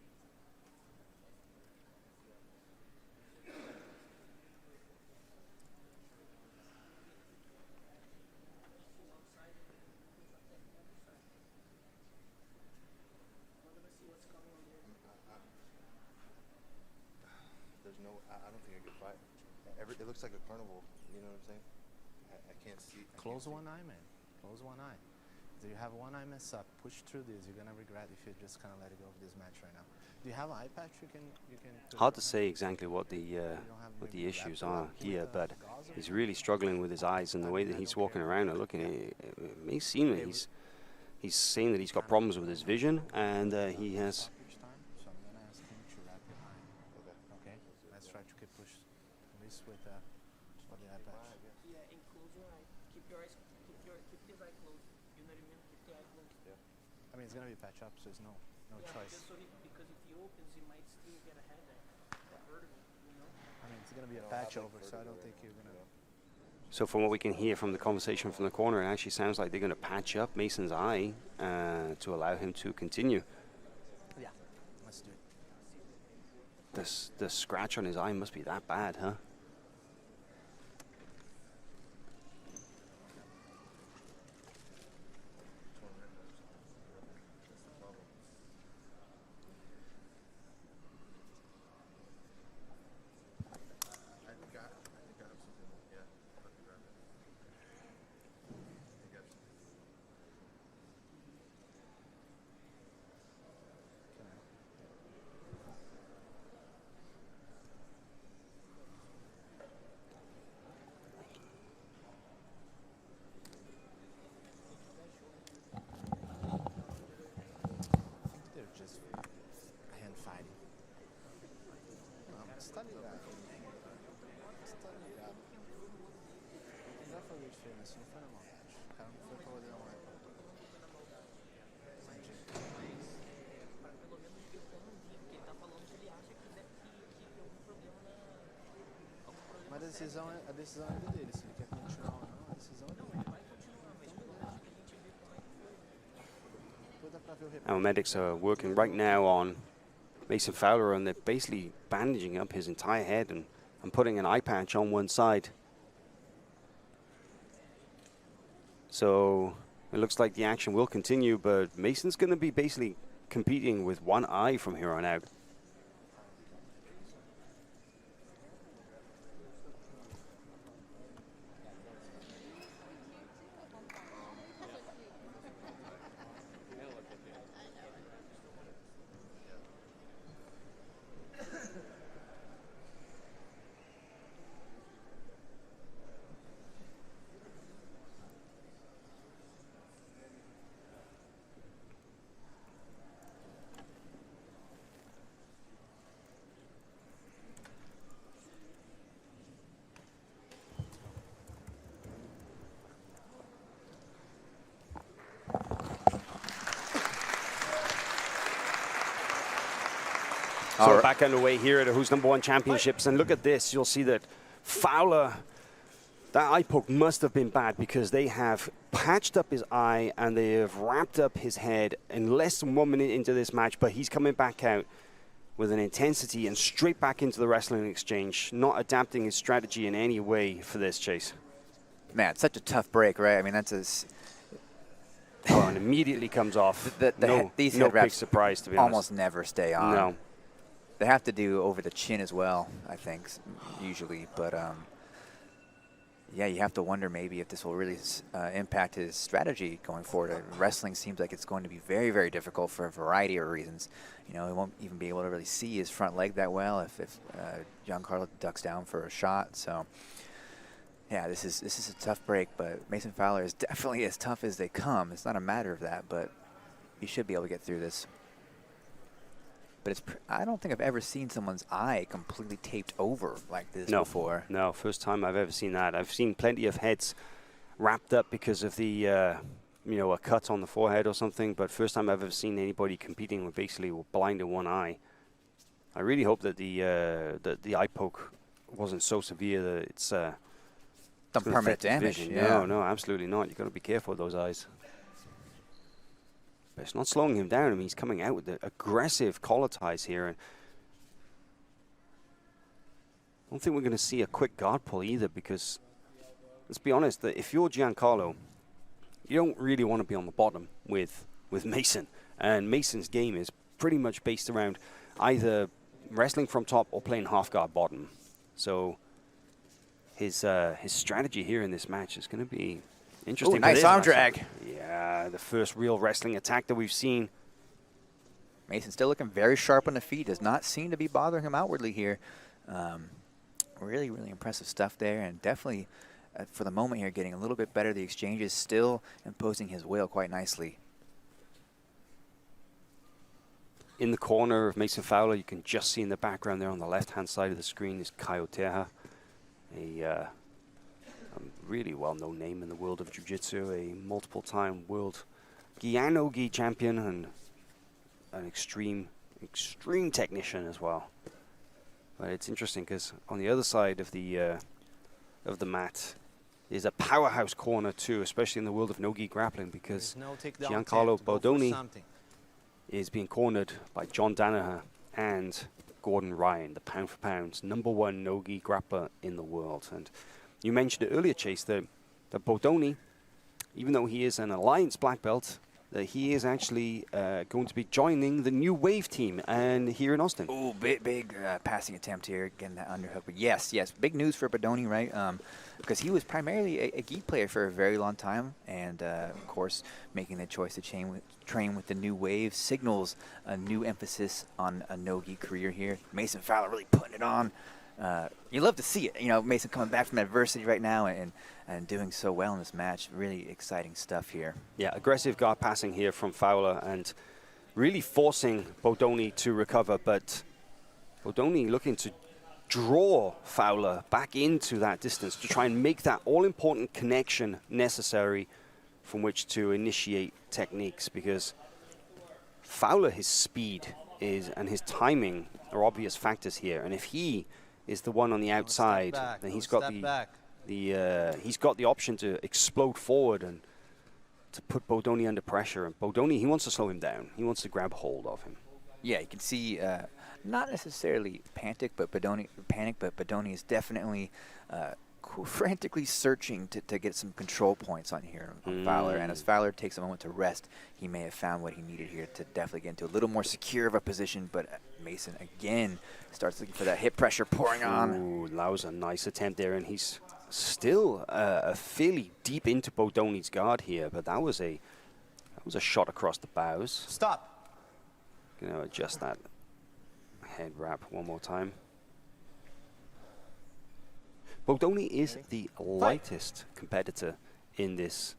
There's no, I don't think I could fight. It looks like a carnival, you know what I'm saying? I can't see. Close one eye, man. Close one eye. Do you have one eye mess up? Push through this. You're gonna regret if you just kind of let it go of this match right now. Do you have an eye patch you can? put Hard on to it? say exactly what the issues are here, but he's really struggling with his eyes and the way that he's walking around and looking. It may seem that he's saying that he's got problems with his vision, and he has. Each time, so I'm gonna ask him to wrap your eye. Okay. Let's try to keep push this with the eye patch. Yeah, and close your eye. Keep your eyes, keep this eye closed. You know what I mean? Keep the eye closed. I mean, it's gonna be patch up, so there's no Yeah, choice. just so because if he opens, he might still get a headache, vertigo, you know? I mean, it's gonna be a patch over, so I don't think you're gonna. So from what we can hear from the conversation from the corner, it actually sounds like they're going to patch up Mason's eye to allow him to continue. Yeah. Let's do it. The scratch on his eye must be that bad, huh? They're just hand fighting. Study that. Study that. Já falei de filme, assim, não foi na mão. O cara não foi pra poder não. Pra pelo menos ver como um dia, porque ele tá falando que ele acha que deve que algum problema algum problema. Mas a decisão é dele, se ele quer continuar ou não, a decisão é dele. Ele vai continuar, mas pelo menos que a gente vê como é que foi. Depois dá pra ver o replay. Our medics are working right now on Mason Fowler, and they're basically bandaging up his entire head and putting an eye patch on one side. So it looks like the action will continue, but Mason's going to be basically competing with one eye from here on out. So we're back underway here at the Who's Number One Championships, and look at this. You'll see that Fowler, that eye poke must have been bad because they have patched up his eye and they have wrapped up his head in less than 1 minute into this match, but he's coming back out with an intensity and straight back into the wrestling exchange, not adapting his strategy in any way for this, Chase. Man, it's such a tough break, right? I mean, that's a... Oh, and immediately comes off. These no head wraps big surprise, to be honest. almost never stay on. No. They have to do over the chin as well, I think, usually. But, yeah, you have to wonder maybe if this will really impact his strategy going forward. Wrestling seems like it's going to be very, very difficult for a variety of reasons. You know, he won't even be able to really see his front leg that well if Giancarlo ducks down for a shot. So, yeah, this is a tough break, but Mason Fowler is definitely as tough as they come. It's not a matter of that, but he should be able to get through this. But I don't think I've ever seen someone's eye completely taped over like this before. No, first time I've ever seen that. I've seen plenty of heads wrapped up because of the, a cut on the forehead or something. But first time I've ever seen anybody competing with basically blind in one eye. I really hope that the eye poke wasn't so severe that it's done permanent damage. Yeah. No, absolutely not. You've got to be careful with those eyes. But it's not slowing him down. I mean, he's coming out with the aggressive collar ties here. And I don't think we're going to see a quick guard pull either, because let's be honest, that if you're Giancarlo, you don't really want to be on the bottom with Mason. And Mason's game is pretty much based around either wrestling from top or playing half guard bottom. So his strategy here in this match is going to be interesting. Ooh, nice arm drag. Yeah, the first real wrestling attack that we've seen. Mason still looking very sharp on the feet. Does not seem to be bothering him outwardly here. Really, really impressive stuff there, and definitely for the moment here getting a little bit better. The exchange is still imposing his will quite nicely. In the corner of Mason Fowler, you can just see in the background there on the left-hand side of the screen is Caio Terra, a really well-known name in the world of jiu-jitsu, a multiple-time world WNO champion and an extreme technician as well. But it's interesting because on the other side of the mat is a powerhouse corner too, especially in the world of no-gi grappling, because Giancarlo Bordoni is being cornered by John Danaher and Gordon Ryan, the pound-for-pound #1 no-gi grappler in the world. And you mentioned it earlier, Chase, that Bordoni, even though he is an Alliance black belt, that he is actually going to be joining the new Wave team and here in Austin. Ooh, big passing attempt here, getting that underhook. But yes, big news for Bordoni, right? Because he was primarily a gi player for a very long time, and of course, making the choice to train with the new Wave signals a new emphasis on a no-gi career here. Mason Fowler really putting it on. You love to see it. You know, Mason coming back from adversity right now and doing so well in this match. Really exciting stuff here. Yeah, aggressive guard passing here from Fowler and really forcing Bordoni to recover, but Bordoni looking to draw Fowler back into that distance to try and make that all-important connection necessary from which to initiate techniques, because Fowler, his speed and his timing are obvious factors here, and if he is the one on the outside, then he's got the option to explode forward and to put Bordoni under pressure. And Bordoni, he wants to slow him down. He wants to grab hold of him. Yeah, you can see not necessarily panic, but Bordoni is definitely frantically searching to get some control points on here on Fowler. And as Fowler takes a moment to rest, he may have found what he needed here to definitely get into a little more secure of a position. But Mason again starts looking for that hip pressure pouring on. Ooh, that was a nice attempt there, and he's still fairly deep into Bordoni's guard here. But that was a shot across the bows. Stop. Gonna adjust that head wrap one more time. Bordoni is the lightest competitor in this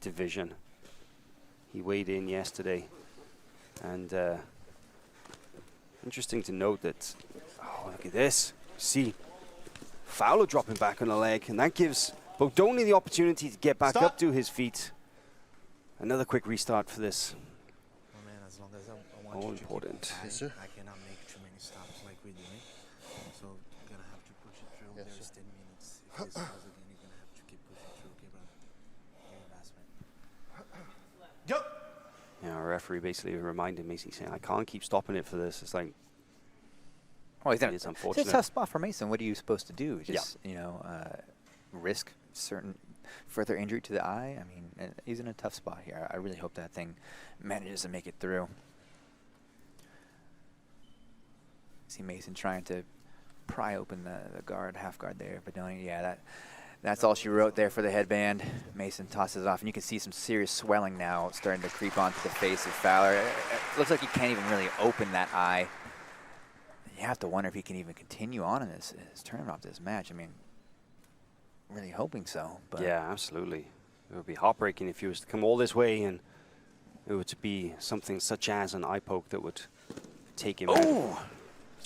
division. He weighed in yesterday, and interesting to note that, oh, look at this. See, Fowler dropping back on the leg, and that gives Bordoni the opportunity to get back up to his feet. Another quick restart for this. Oh man, as long as I want All you to important. keep Yes, sir. I cannot make too many stops like we're doing. So I'm gonna have to push it through. Yes, There's sir. 10 minutes. If this goes again, you're gonna have to keep pushing through, okay, brother? Very last man. Go! Yeah, our referee basically reminded me, he's saying, I can't keep stopping it for this. It's like, Well, he's in it's it's unfortunate. a tough spot for Mason. What are you supposed to do? Just, you know, risk certain further injury to the eye? I mean, he's in a tough spot here. I really hope that thing manages to make it through. See Mason trying to pry open the guard, half guard there. But yeah, that's all she wrote there for the headband. Mason tosses it off, and you can see some serious swelling now starting to creep onto the face of Fowler. It looks like he can't even really open that eye. You have to wonder if he can even continue on in his tournament after this match. I mean, really hoping so. But yeah, absolutely. It would be heartbreaking if he was to come all this way and it were to be something such as an eye poke that would take him out.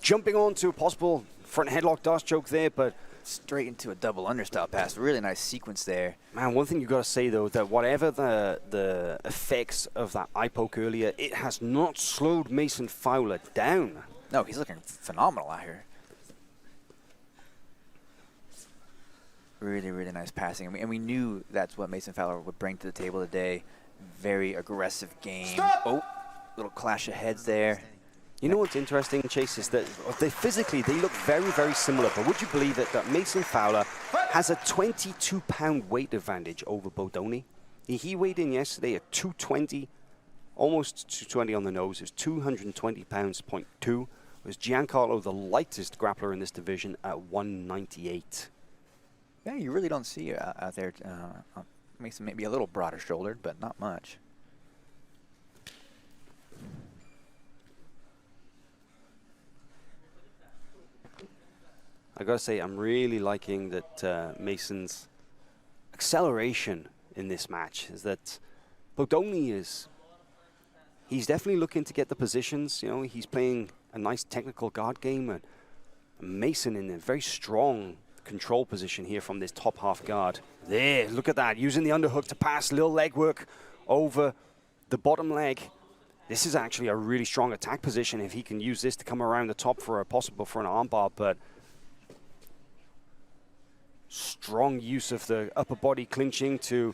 Jumping on to a possible front headlock dust choke there, but straight into a double understyle pass. Really nice sequence there. man, one thing you got to say though, that whatever the effects of that eye poke earlier, it has not slowed Mason Fowler down. No, he's looking phenomenal out here. Really, really nice passing. And we knew that's what Mason Fowler would bring to the table today. Very aggressive game. Oh, little clash of heads there. You know what's interesting, Chase, is that they physically, they look very, very similar. But would you believe it, that Mason Fowler has a 22-pound weight advantage over Bodoni? He weighed in yesterday at 220, almost 220 on the nose. It was 220 pounds, 0.2. Was Giancarlo the lightest grappler in this division at 198? Yeah, you really don't see out there. Mason maybe a little broader shouldered, but not much. I gotta say, I'm really liking that Mason's acceleration in this match. Is that Bodoni he's definitely looking to get the positions. You know, he's playing a nice technical guard game, and Mason in a very strong control position here from this top half guard. There, look at that, using the underhook to pass, little leg work over the bottom leg. This is actually a really strong attack position if he can use this to come around the top for an armbar, but strong use of the upper body clinching to,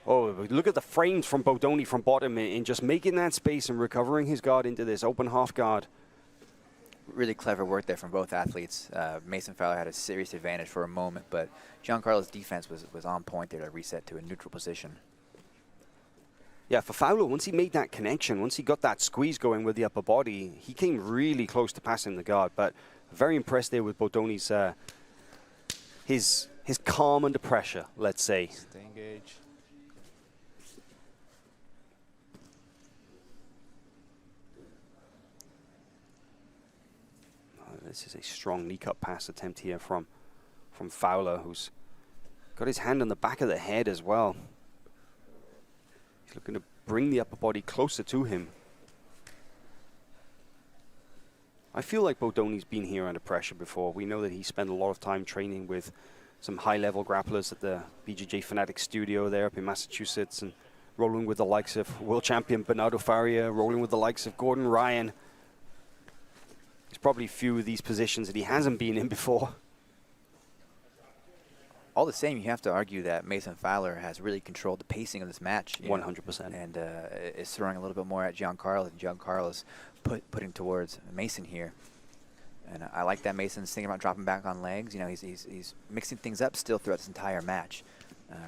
oh, look at the frames from Bodoni from bottom in just making that space and recovering his guard into this open half guard. Really clever work there from both athletes. Mason Fowler had a serious advantage for a moment, but Giancarlo's defense was on point there to reset to a neutral position. Yeah, for Fowler, once he made that connection, once he got that squeeze going with the upper body, he came really close to passing the guard. But very impressed there with Bodoni's his calm under pressure, let's say. Stay engaged. This is a strong knee cut pass attempt here from Fowler, who's got his hand on the back of the head as well. He's looking to bring the upper body closer to him. I feel like Bodoni's been here under pressure before. We know that he spent a lot of time training with some high-level grapplers at the BJJ Fanatic studio there up in Massachusetts, and rolling with the likes of world champion Bernardo Faria, rolling with the likes of Gordon Ryan. There's probably a few of these positions that he hasn't been in before. All the same, you have to argue that Mason Fowler has really controlled the pacing of this match. 100%. And is throwing a little bit more at Giancarlo, and Giancarlo's putting towards Mason here. And I like that Mason's thinking about dropping back on legs. You know, he's mixing things up still throughout this entire match.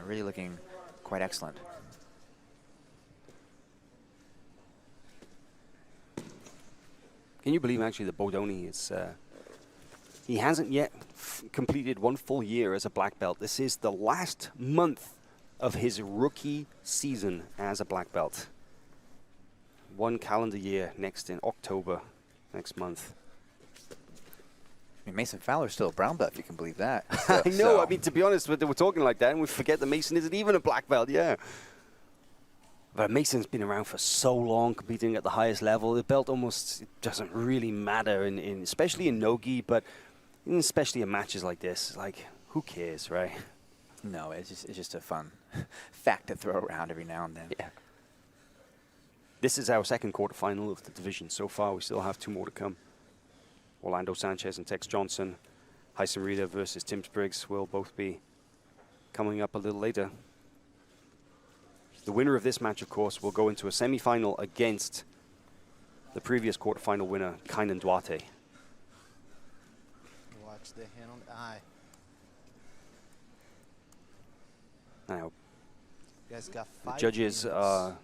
Really looking quite excellent. Can you believe actually that Bodoni is, he hasn't yet completed 1 full year as a black belt. This is the last month of his rookie season as a black belt. 1 calendar year next in October, next month. I mean, Mason Fowler's still a brown belt, if you can believe that. I know, I mean, to be honest, we're talking like that and we forget that Mason isn't even a black belt, yeah. But Mason's been around for so long, competing at the highest level. The belt almost doesn't really matter, especially in no-gi, but especially in matches like this. Like, who cares, right? No, it's just a fun fact to throw around every now and then. Yeah. This is our second quarterfinal of the division so far. We still have 2 more to come. Orlando Sanchez and Tex Johnson. Hyson Rita versus Tim Spriggs will both be coming up a little later. The winner of this match, of course, will go into a semi-final against the previous quarterfinal winner, Kaynan Duarte. Watch the hand on the eye. Now, You guys got the 5 judges minutes. are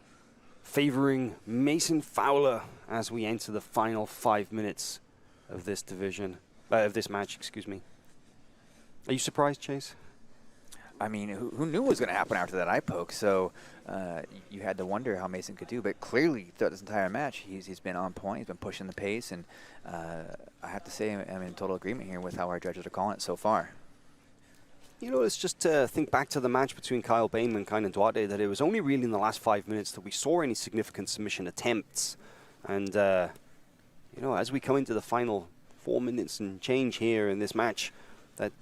favoring Mason Fowler as we enter the final 5 minutes of this division, of this match, excuse me. Are you surprised, Chase? I mean, who knew what was going to happen after that eye poke? So you had to wonder how Mason could do. But clearly, throughout this entire match, he's been on point. He's been pushing the pace. And I have to say I'm in total agreement here with how our judges are calling it so far. You know, let's just think back to the match between Kyle Bain and Kaynan Duarte, that it was only really in the last 5 minutes that we saw any significant submission attempts. And, you know, as we come into the final 4 minutes and change here in this match, that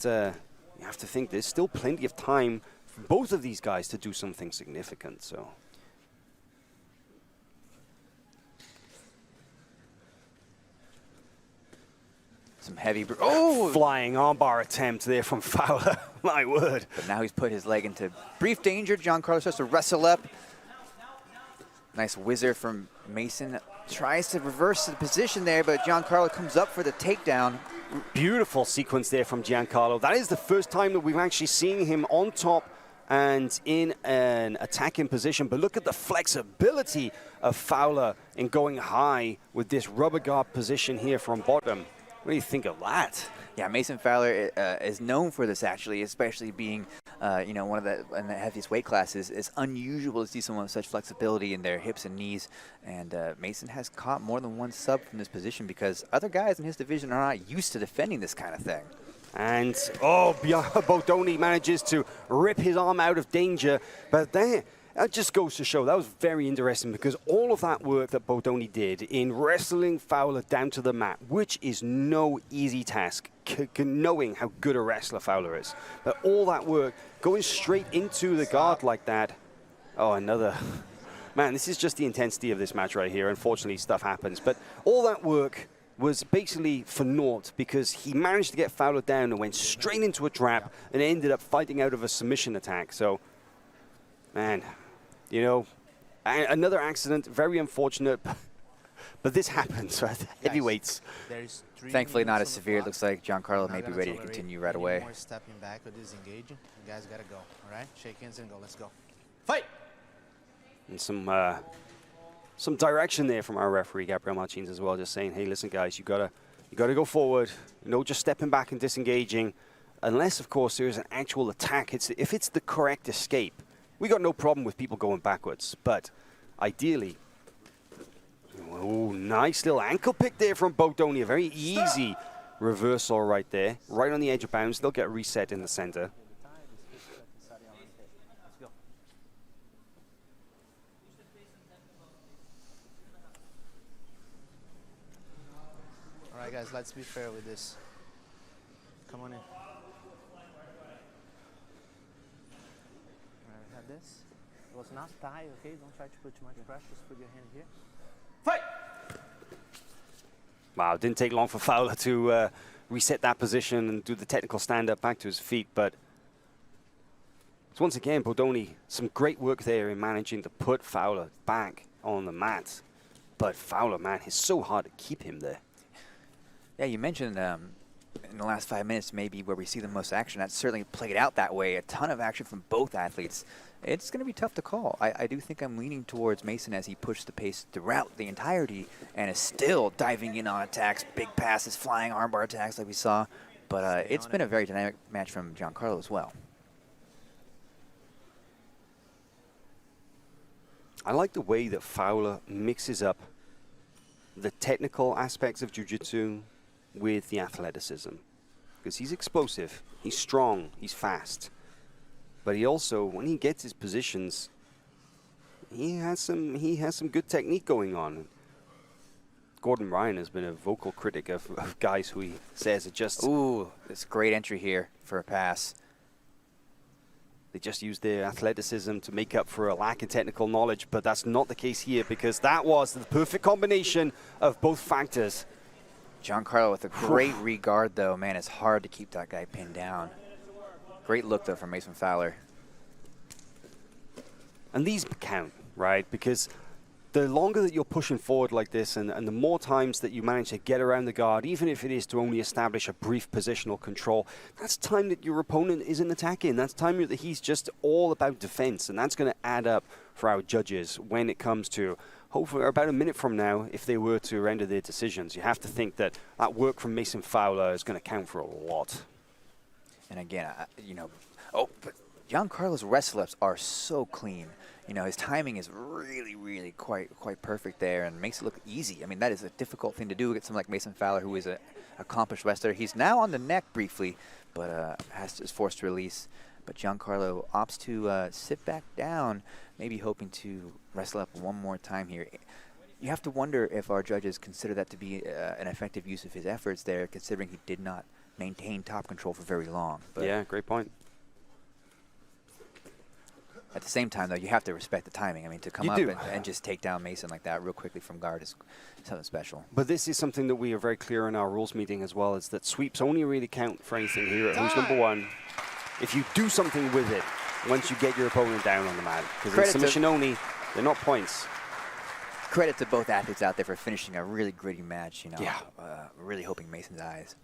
you have to think there's still plenty of time for both of these guys to do something significant. So, Some heavy. Oh! Flying armbar attempt there from Fowler. My word. But now he's put his leg into brief danger. Giancarlo starts to wrestle up. Nice whizzer from Mason. Tries to reverse the position there, but Giancarlo comes up for the takedown. Beautiful sequence there from Giancarlo. That is the first time that we've actually seen him on top and in an attacking position. But look at the flexibility of Fowler in going high with this rubber guard position here from bottom. What do you think of that? Yeah, Mason Fowler is known for this, actually, especially being, one of in the heaviest weight classes. It's unusual to see someone with such flexibility in their hips and knees. And Mason has caught more than one sub from this position because other guys in his division are not used to defending this kind of thing. And, Bodoni manages to rip his arm out of danger. But there, that just goes to show that was very interesting because all of that work that Bodoni did in wrestling Fowler down to the mat, which is no easy task, knowing how good a wrestler Fowler is. But all that work going straight into the guard like that. Oh, another. Man, this is just the intensity of this match right here. Unfortunately, stuff happens. But all that work was basically for naught because he managed to get Fowler down and went straight into a trap and ended up fighting out of a submission attack. So, man, another accident, very unfortunate, but this happens, right? Heavyweights. Thankfully not as severe. It looks like Giancarlo may be ready to continue right away. More stepping back or disengaging. You guys gotta go, all right? Shake hands and go, let's go. Fight! And some direction there from our referee, Gabriel Martins, as well, just saying, hey, listen, guys, you gotta go forward. Just stepping back and disengaging. Unless, of course, there is an actual attack. If it's the correct escape, we got no problem with people going backwards. But ideally, oh, nice little ankle pick there from Bodoni. A very easy reversal right there. Right on the edge of bounds. They'll get reset in the center. All right, guys, let's be fair with this. Come on in. All right, we have this. It was not tie, okay? Don't try to put too much pressure. Just put your hand here. Fight! Wow, didn't take long for Fowler to reset that position and do the technical stand-up back to his feet. But so once again, Bodoni, some great work there in managing to put Fowler back on the mat. But Fowler, man, it's so hard to keep him there. Yeah, you mentioned in the last 5 minutes maybe where we see the most action. That certainly played out that way. A ton of action from both athletes. It's going to be tough to call. I do think I'm leaning towards Mason as he pushed the pace throughout the entirety and is still diving in on attacks, big passes, flying armbar attacks like we saw. But it's been a very dynamic match from Giancarlo as well. I like the way that Fowler mixes up the technical aspects of jiu-jitsu with the athleticism. Because he's explosive, he's strong, he's fast. But he also, when he gets his positions, he has some good technique going on. Gordon Ryan has been a vocal critic of guys who he says are just... Ooh, this great entry here for a pass. They just use their athleticism to make up for a lack of technical knowledge, but that's not the case here because that was the perfect combination of both factors. Giancarlo with a great regard, though. Man, it's hard to keep that guy pinned down. Great look, though, from Mason Fowler. And these count, right? Because the longer that you're pushing forward like this and the more times that you manage to get around the guard, even if it is to only establish a brief positional control, that's time that your opponent isn't attacking. That's time that he's just all about defense. And that's going to add up for our judges when it comes to, hopefully, about a minute from now, if they were to render their decisions. You have to think that that work from Mason Fowler is going to count for a lot. And again, but Giancarlo's wrestle-ups are so clean. His timing is really, really quite perfect there and makes it look easy. I mean, that is a difficult thing to do against someone like Mason Fowler, who is an accomplished wrestler. He's now on the neck briefly, but is forced to release. But Giancarlo opts to sit back down, maybe hoping to wrestle up one more time here. You have to wonder if our judges consider that to be an effective use of his efforts there, considering he did not maintain top control for very long. But yeah, great point. At the same time, though, you have to respect the timing. I mean, to come up and just take down Mason like that real quickly from guard is something special. But this is something that we are very clear in our rules meeting as well, is that sweeps only really count for anything here at Who's Number One if you do something with it once you get your opponent down on the mat. Because it's submission only, they're not points. Credit to both athletes out there for finishing a really gritty match. You know, Yeah. Really hoping Mason's eyes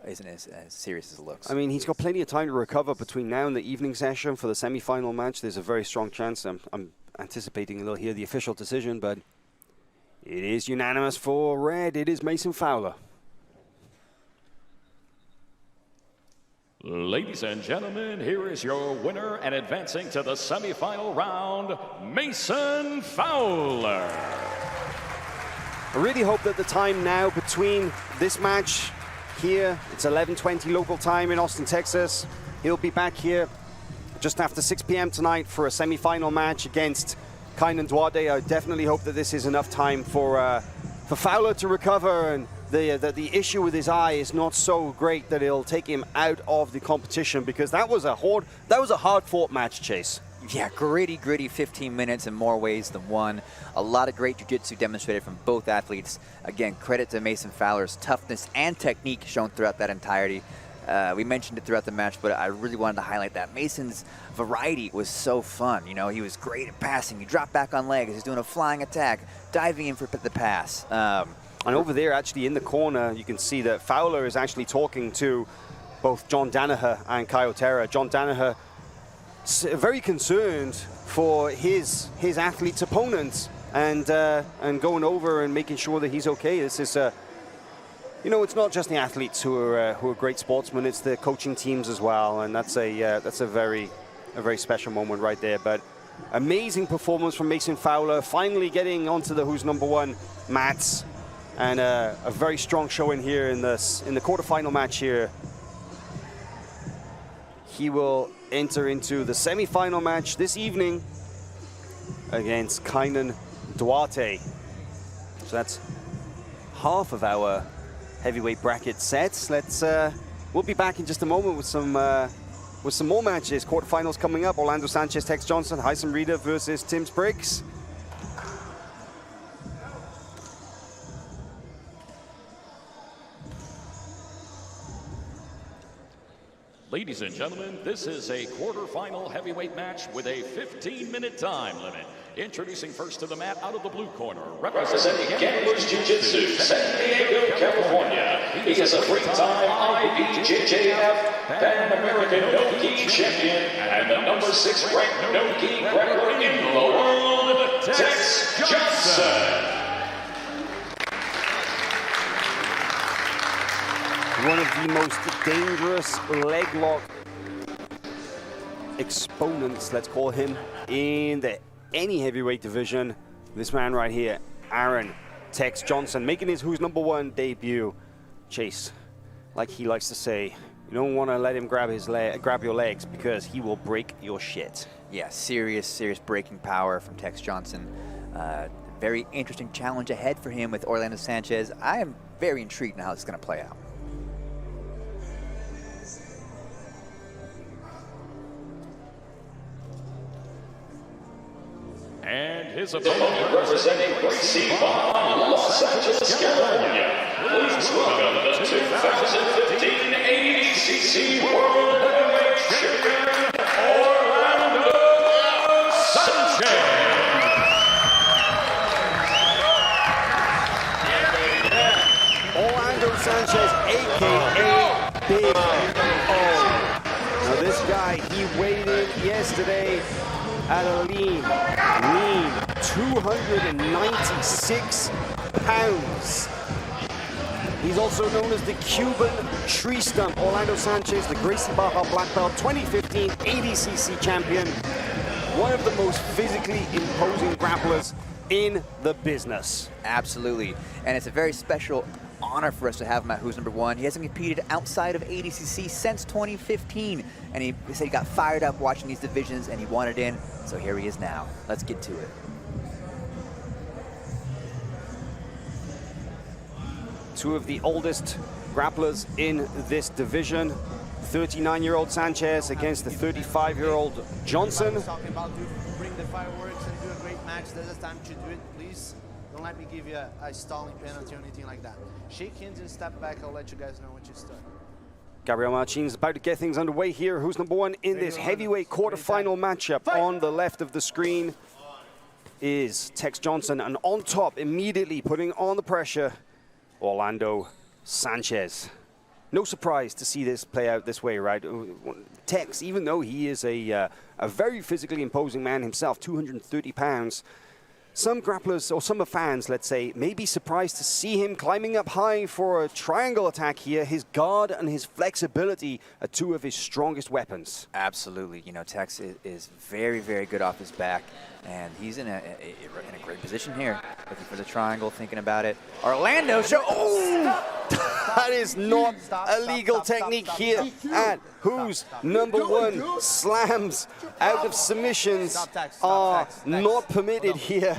isn't as serious as it looks. I mean, he's got plenty of time to recover between now and the evening session for the semi-final match. There's a very strong chance. I'm anticipating they'll hear the official decision, but it is unanimous for red. It is Mason Fowler. Ladies and gentlemen, here is your winner and advancing to the semifinal round, Mason Fowler. I really hope that the time now between this match here, it's 11:20 local time in Austin, Texas. He'll be back here just after 6 p.m. tonight for a semi-final match against Kaynan Duarte. I definitely hope that this is enough time for Fowler to recover, and the issue with his eye is not so great that it'll take him out of the competition, because that was a hard-fought match, Chase. Yeah, gritty 15 minutes in more ways than one. A lot of great jiu-jitsu demonstrated from both athletes. Again, credit to Mason Fowler's toughness and technique shown throughout that entirety. We mentioned it throughout the match, but I really wanted to highlight that Mason's variety was so fun. You know, he was great at passing. He dropped back on legs. He's doing a flying attack, diving in for the pass. And over there, actually in the corner, you can see that Fowler is actually talking to both John Danaher and Kai Otera. John Danaher very concerned for his athlete's opponents, and going over and making sure that he's okay. This is you know, it's not just the athletes who are great sportsmen; it's the coaching teams as well, and that's a very special moment right there. But amazing performance from Mason Fowler, finally getting onto the Who's Number One mats, and a very strong showing here in the quarterfinal match here. He will enter into the semi-final match this evening against Kaynan Duarte. So that's half of our heavyweight bracket sets. We'll be back in just a moment with some more matches. Quarterfinals coming up. Orlando Sanchez, Tex Johnson, Hyson Reeder versus Tim Spriggs. Ladies and gentlemen, this is a quarterfinal heavyweight match with a 15-minute time limit. Introducing first to the mat out of the blue corner, representing Gamblers Jiu-Jitsu, San Diego, California. He is a three-time IBJJF Pan American No-Gi champion and the number 6 ranked No-Gi grappler in the world, Tex Johnson. One of the most dangerous leg lock exponents, let's call him, in any heavyweight division. This man right here, Aaron Tex Johnson, making his Who's Number One debut. Chase, like he likes to say, you don't want to let him grab your legs, because he will break your shit. Yeah, serious breaking power from Tex Johnson. Very interesting challenge ahead for him with Orlando Sanchez. I am very intrigued in how it's going to play out. And his opponent representing Gracie Baja, Los Angeles, California. Please welcome the 2015 ADCC World Heavyweight Champion, Orlando Sanchez. Orlando Sanchez, a.k.a. Big O. Now this guy, he weighed in yesterday at a lean 296 pounds. He's also known as the Cuban tree stump. Orlando Sanchez, the Gracie Baja black belt, 2015 ADCC champion. One of the most physically imposing grapplers in the business. Absolutely, and it's a very special honor for us to have him at Who's Number One. He hasn't competed outside of ADCC since 2015, and he said he got fired up watching these divisions and he wanted in, so here he is now. Let's get to it. Two of the oldest grapplers in this division. 39-year-old Sanchez against the 35-year-old Johnson. Talking about bring the fireworks and do a great match. There's a time to do it, please. Don't let me give you a stalling penalty or anything like that. Shake hands and step back. I'll let you guys know when to start. Gabriel Martinez about to get things underway here. Who's number one in this heavyweight quarterfinal matchup? On the left of the screen is Tex Johnson, and on top, immediately putting on the pressure, Orlando Sanchez. No surprise to see this play out this way, right? Tex, even though he is a very physically imposing man himself, 230 pounds, some grapplers, or some fans, let's say, may be surprised to see him climbing up high for a triangle attack here. His guard and his flexibility are two of his strongest weapons. Absolutely. You know, Tex is very, very good off his back, and he's in a great position here. Looking for the triangle, thinking about it. Orlando, That is not a legal technique here at Who's Number One. Slams out of submissions are not permitted here.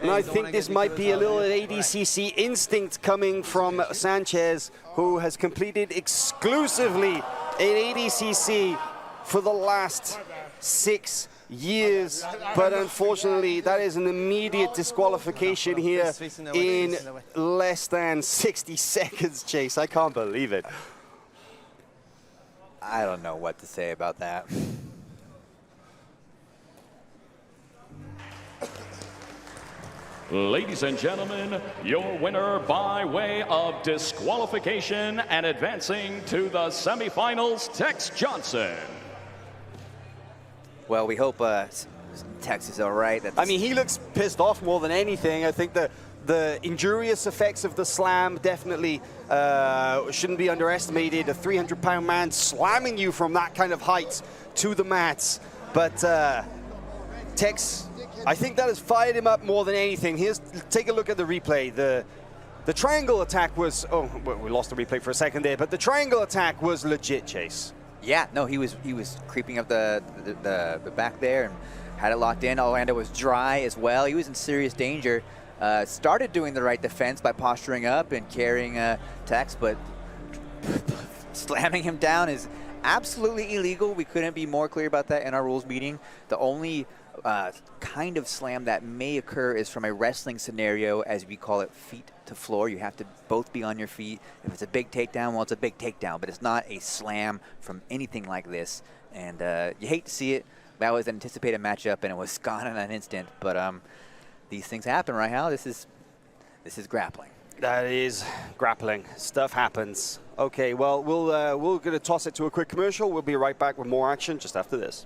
And I think this might be a little ADCC instinct coming from Sanchez, who has completed exclusively in ADCC for the last 6 years, but unfortunately that is an immediate disqualification here in less than 60 seconds, Chase. I can't believe it. I don't know what to say about that. Ladies and gentlemen, your winner by way of disqualification and advancing to the semifinals, Tex Johnson. Well, we hope Tex is all right. I mean, he looks pissed off more than anything. I think the injurious effects of the slam definitely shouldn't be underestimated. A 300-pound man slamming you from that kind of height to the mats. But Tex, I think that has fired him up more than anything. Take a look at the replay. The triangle attack was, well, we lost the replay for a second there, but the triangle attack was legit, Chase. Yeah, no, he was creeping up the back there and had it locked in. Orlando was dry as well. He was in serious danger. Started doing the right defense by posturing up and carrying Tex, but slamming him down is absolutely illegal. We couldn't be more clear about that in our rules meeting. The only kind of slam that may occur is from a wrestling scenario, as we call it, feet to floor. You have to both be on your feet. If it's a big takedown, well, it's a big takedown, but it's not a slam from anything like this. And you hate to see it. That was an anticipated matchup, and it was gone in an instant. But these things happen, right, Hal? This is grappling. That is grappling. Stuff happens. Okay, well, we're going to toss it to a quick commercial. We'll be right back with more action just after this.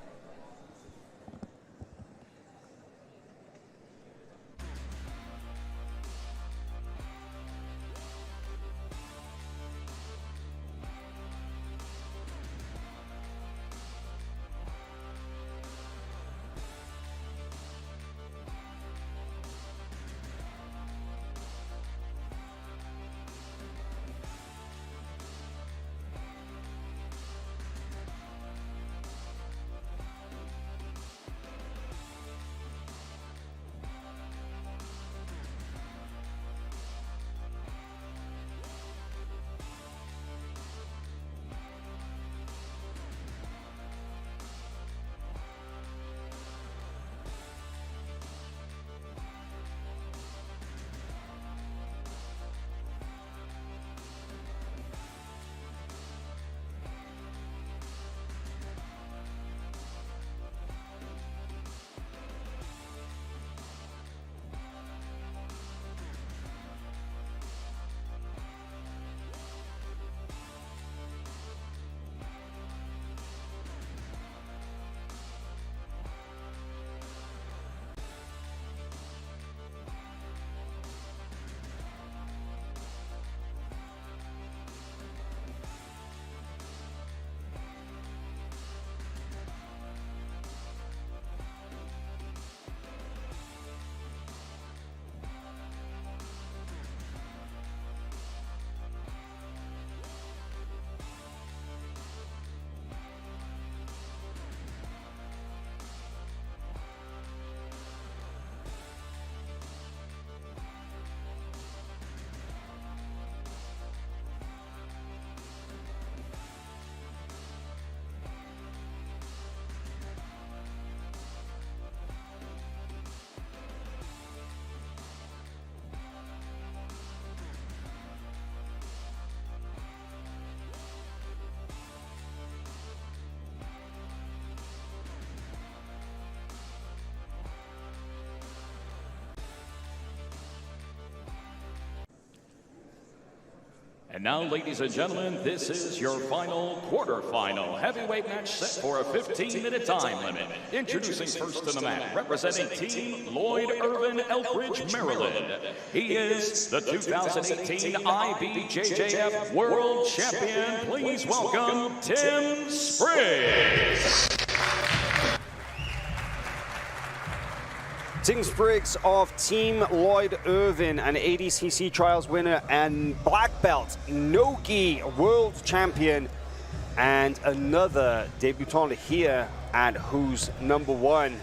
And now, ladies and gentlemen, this is your final quarterfinal heavyweight match set for a 15-minute time limit. Introducing first in the mat, representing Team Lloyd Irvin, Elkridge, Maryland. He is the 2018 IBJJF World Champion. Please welcome Tim Spriggs. Tim Spriggs of Team Lloyd Irvin, an ADCC Trials winner and black belt no-gi world champion, and another debutant here at Who's Number One.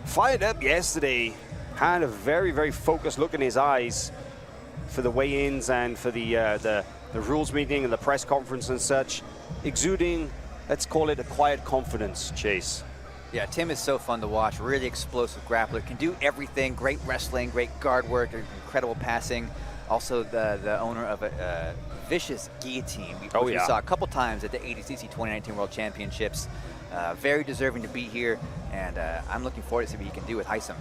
Fired up yesterday, had a very, very focused look in his eyes for the weigh-ins and for the rules meeting and the press conference and such, exuding, let's call it a quiet confidence, Chase. Yeah, Tim is so fun to watch. Really explosive grappler. Can do everything. Great wrestling, great guard work, incredible passing. Also the owner of a vicious guillotine, which we saw a couple times at the ADCC 2019 World Championships. Very deserving to be here, and I'm looking forward to see what he can do with Heisem.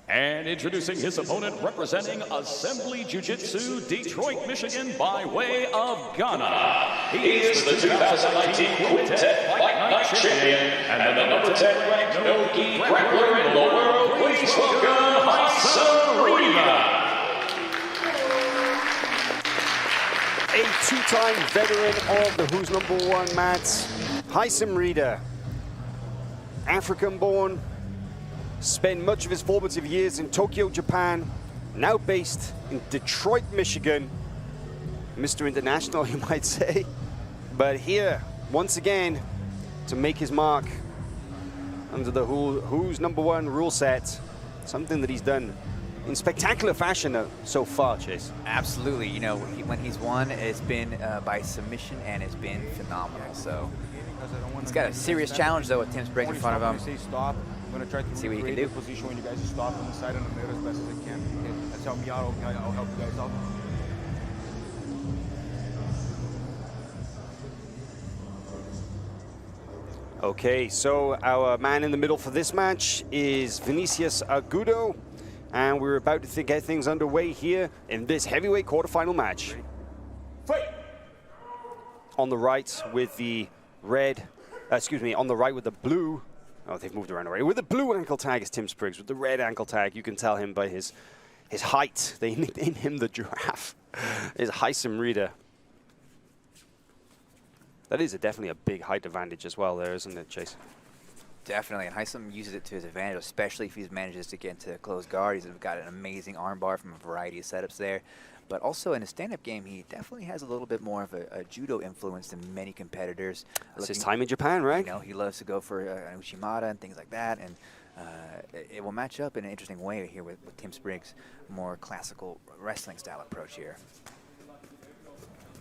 And introducing his opponent, representing Assembly Jiu-Jitsu, Detroit, Michigan, by way of Ghana. He is the 2019 Quintet Fight Night Champion and the number 10 ranked no-gi grappler in the world. Please welcome Heisem A two-time veteran of the Who's Number One mats, Heisem Rida, African-born, spent much of his formative years in Tokyo, Japan, now based in Detroit, Michigan. Mr. International, you might say. But here, once again, to make his mark under the Who's Number One rule set, something that he's done in spectacular fashion so far, Chase. Absolutely. You know, when he's won, it's been by submission, and it's been phenomenal. So he's got a serious challenge, though, with Tim Spriggs in front of him. I'm going to try to see what he can do. Position when you guys stop on the side and the middle as best as I can. Okay? That's help me out. I'll help you guys out. Okay, so our man in the middle for this match is Vinicius Agudo, and we're about to get things underway here in this heavyweight quarterfinal match. Fight! On the right with the red, on the right with the blue. Oh, they've moved around already. With the blue ankle tag is Tim Spriggs. With the red ankle tag, you can tell him by his height. They nicknamed him the giraffe. Is Heisem Rida. That is definitely a big height advantage as well there, isn't it, Chase? Definitely, and Heisem uses it to his advantage, especially if he manages to get into a closed guard. He's got an amazing armbar from a variety of setups there. But also in his stand-up game, he definitely has a little bit more of a judo influence than many competitors. That's his time in Japan, right? You know, he loves to go for an Ushimata and things like that, and it will match up in an interesting way here with Tim Spriggs' more classical wrestling style approach here.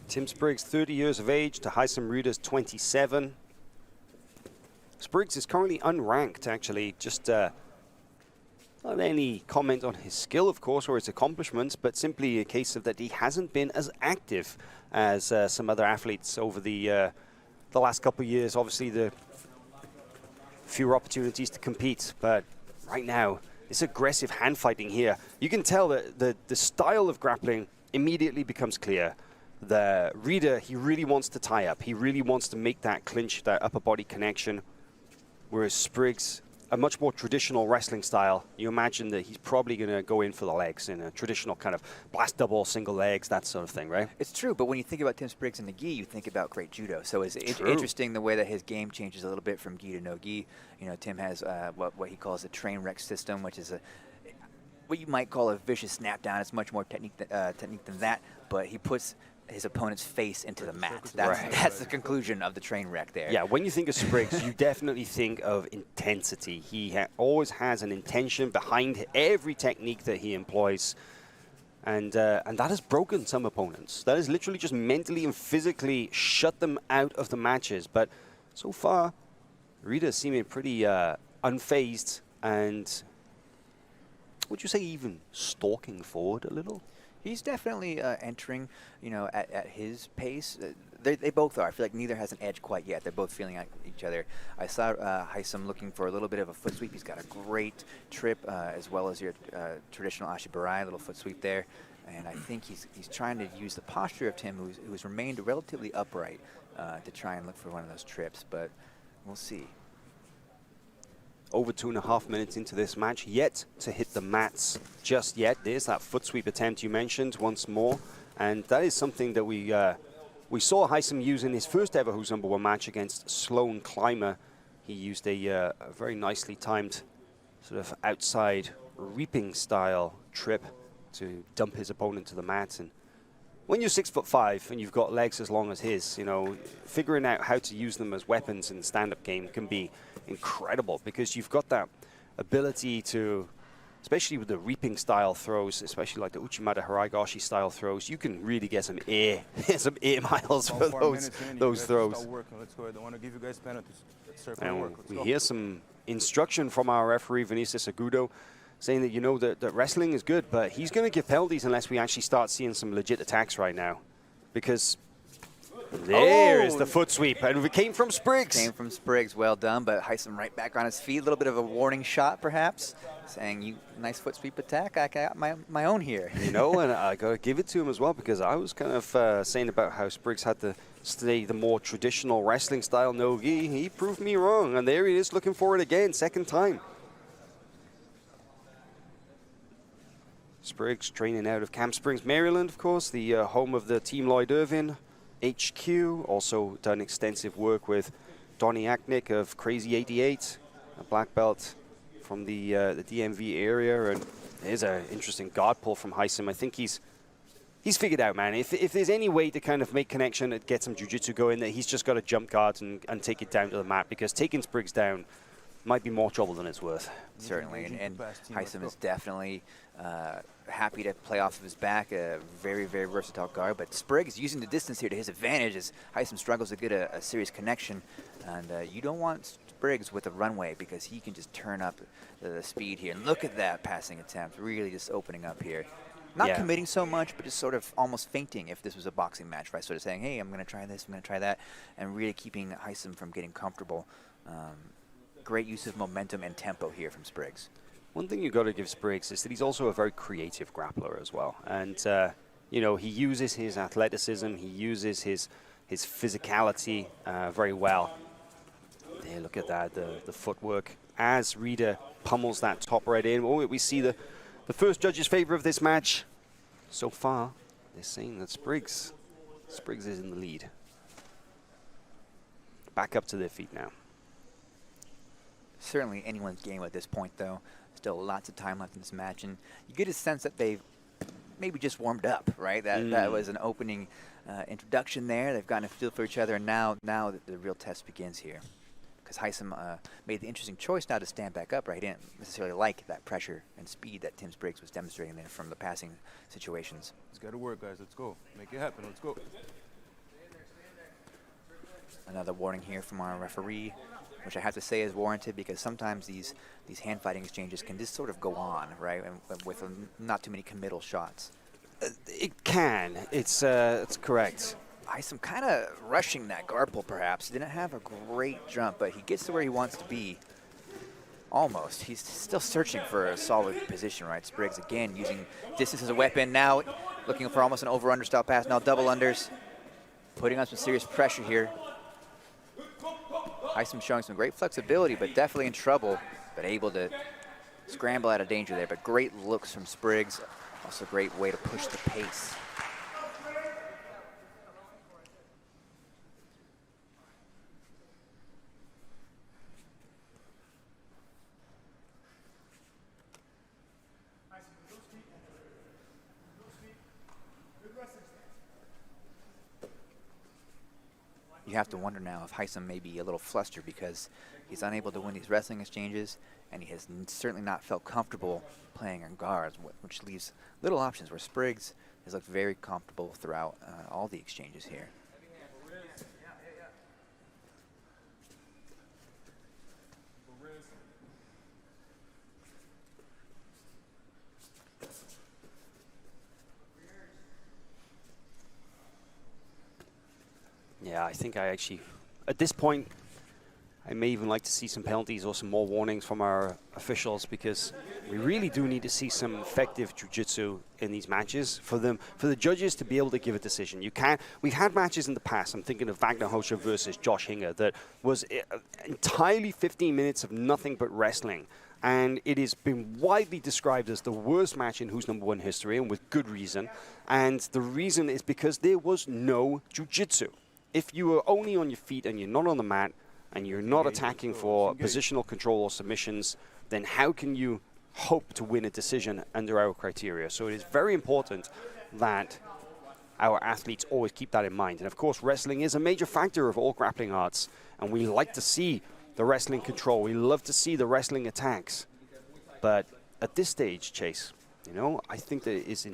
Tim Spriggs, 30 years of age, to Heisem Rida's 27. Spriggs is currently unranked, actually, just not any comment on his skill, of course, or his accomplishments, but simply a case of that he hasn't been as active as some other athletes over the last couple of years. Obviously, the fewer opportunities to compete, but right now, this aggressive hand fighting here, you can tell that the style of grappling immediately becomes clear. The Rida, he really wants to tie up. He really wants to make that clinch, that upper body connection, whereas Spriggs, a much more traditional wrestling style, you imagine that he's probably going to go in for the legs in a traditional kind of blast double, single legs, that sort of thing, right? It's true, but when you think about Tim Spriggs in the gi, you think about great judo. So it's interesting the way that his game changes a little bit from gi to no gi. You know, Tim has what he calls a train wreck system, which is what you might call a vicious snap down. It's much more technique than that, but he puts his opponent's face into the mat. That's the conclusion of the train wreck there. Yeah, when you think of Spriggs, you definitely think of intensity. He always has an intention behind every technique that he employs. And that has broken some opponents. That has literally just mentally and physically shut them out of the matches. But so far, Rida is seeming pretty unfazed and, would you say, even stalking forward a little? He's definitely entering, you know, at his pace. They both are. I feel like neither has an edge quite yet. They're both feeling like each other. I saw Haitham looking for a little bit of a foot sweep. He's got a great trip, as well as your traditional ashibarai, little foot sweep there. And I think he's trying to use the posture of Tim, who's remained relatively upright, to try and look for one of those trips. But we'll see. Over 2.5 minutes into this match, yet to hit the mats just yet. There's that foot sweep attempt you mentioned once more. And that is something that we saw Haitham use in his first ever Who's Number One match against Sloan Climber. He used a very nicely timed sort of outside reaping style trip to dump his opponent to the mat. And when you're 6'5" and you've got legs as long as his, you know, figuring out how to use them as weapons in the stand-up game can be incredible, because you've got that ability to, especially with the reaping style throws, especially like the Uchimata Haraigashi style throws, you can really get some air, miles for those throws. Let's go. I don't want to give you guys penalties. And we hear some instruction from our referee, Vinicius Agudo, saying that, you know, that wrestling is good, but he's going to give penalties unless we actually start seeing some legit attacks right now. Because there is the foot sweep, and it came from Spriggs. Came from Spriggs, well done, but Haitham right back on his feet. A little bit of a warning shot, perhaps, saying, "You nice foot sweep attack. I got my own here." You know, and I got to give it to him as well, because I was kind of saying about how Spriggs had to stay the more traditional wrestling style no-gi. He proved me wrong, and there he is looking for it again, second time. Spriggs training out of Camp Springs, Maryland, of course, the home of the Team Lloyd Irvin HQ. Also done extensive work with Donnie Acknick of Crazy 88, a black belt from the DMV area. And there's an interesting guard pull from Haitham. I think he's figured out, man. If there's any way to kind of make connection and get some jiu-jitsu going, that he's just got to jump guards and take it down to the mat, because taking Spriggs down might be more trouble than it's worth. Certainly, and Haitham is definitely happy to play off of his back, a very, very versatile guard. But Spriggs using the distance here to his advantage as Haitham struggles to get a serious connection. And you don't want Spriggs with a runway, because he can just turn up the speed here. And look at that passing attempt, really just opening up here. Not committing so much, but just sort of almost fainting if this was a boxing match, right? Sort of saying, hey, I'm going to try this, I'm going to try that, and really keeping Haitham from getting comfortable. Great use of momentum and tempo here from Spriggs. One thing you've got to give Spriggs is that he's also a very creative grappler as well. And, you know, he uses his athleticism, he uses his physicality very well. There, look at that, the footwork. As Rita pummels that top right in, we see the first judge's favor of this match. So far, they're saying that Spriggs is in the lead. Back up to their feet now. Certainly anyone's game at this point, though. Still lots of time left in this match, and you get a sense that they've maybe just warmed up, right? That was an opening introduction there. They've gotten a feel for each other, and now the real test begins here. Because Haitham made the interesting choice now to stand back up, right? He didn't necessarily like that pressure and speed that Tim Spriggs was demonstrating there from the passing situations. It's got to work, guys. Let's go. Make it happen. Let's go. Another warning here from our referee, which I have to say is warranted, because sometimes these hand fighting exchanges can just sort of go on, right, and with not too many committal shots. It can. It's correct. Haitham kind of rushing that guard pull, perhaps. He didn't have a great jump, but he gets to where he wants to be. Almost. He's still searching for a solid position, right? Spriggs again using distance as a weapon. Now looking for almost an over-under style pass. Now double unders, putting on some serious pressure here. Haitham showing some great flexibility, but definitely in trouble, but able to scramble out of danger there. But great looks from Spriggs. Also a great way to push the pace. You have to wonder now if Haitham may be a little flustered, because he's unable to win these wrestling exchanges, and he has certainly not felt comfortable playing on guards, which leaves little options, where Spriggs has looked very comfortable throughout all the exchanges here. I think I actually, at this point, I may even like to see some penalties or some more warnings from our officials, because we really do need to see some effective jiu-jitsu in these matches for the judges to be able to give a decision. We've had matches in the past. I'm thinking of Wagner Hoscher versus Josh Hinger that was entirely 15 minutes of nothing but wrestling. And it has been widely described as the worst match in Who's Number One history, and with good reason. And the reason is because there was no jiu-jitsu. If you were only on your feet and you're not on the mat, and you're not attacking for positional control or submissions, then how can you hope to win a decision under our criteria? So it is very important that our athletes always keep that in mind. And of course, wrestling is a major factor of all grappling arts, and we like to see the wrestling control. We love to see the wrestling attacks. But at this stage, Chase, you know, I think that it is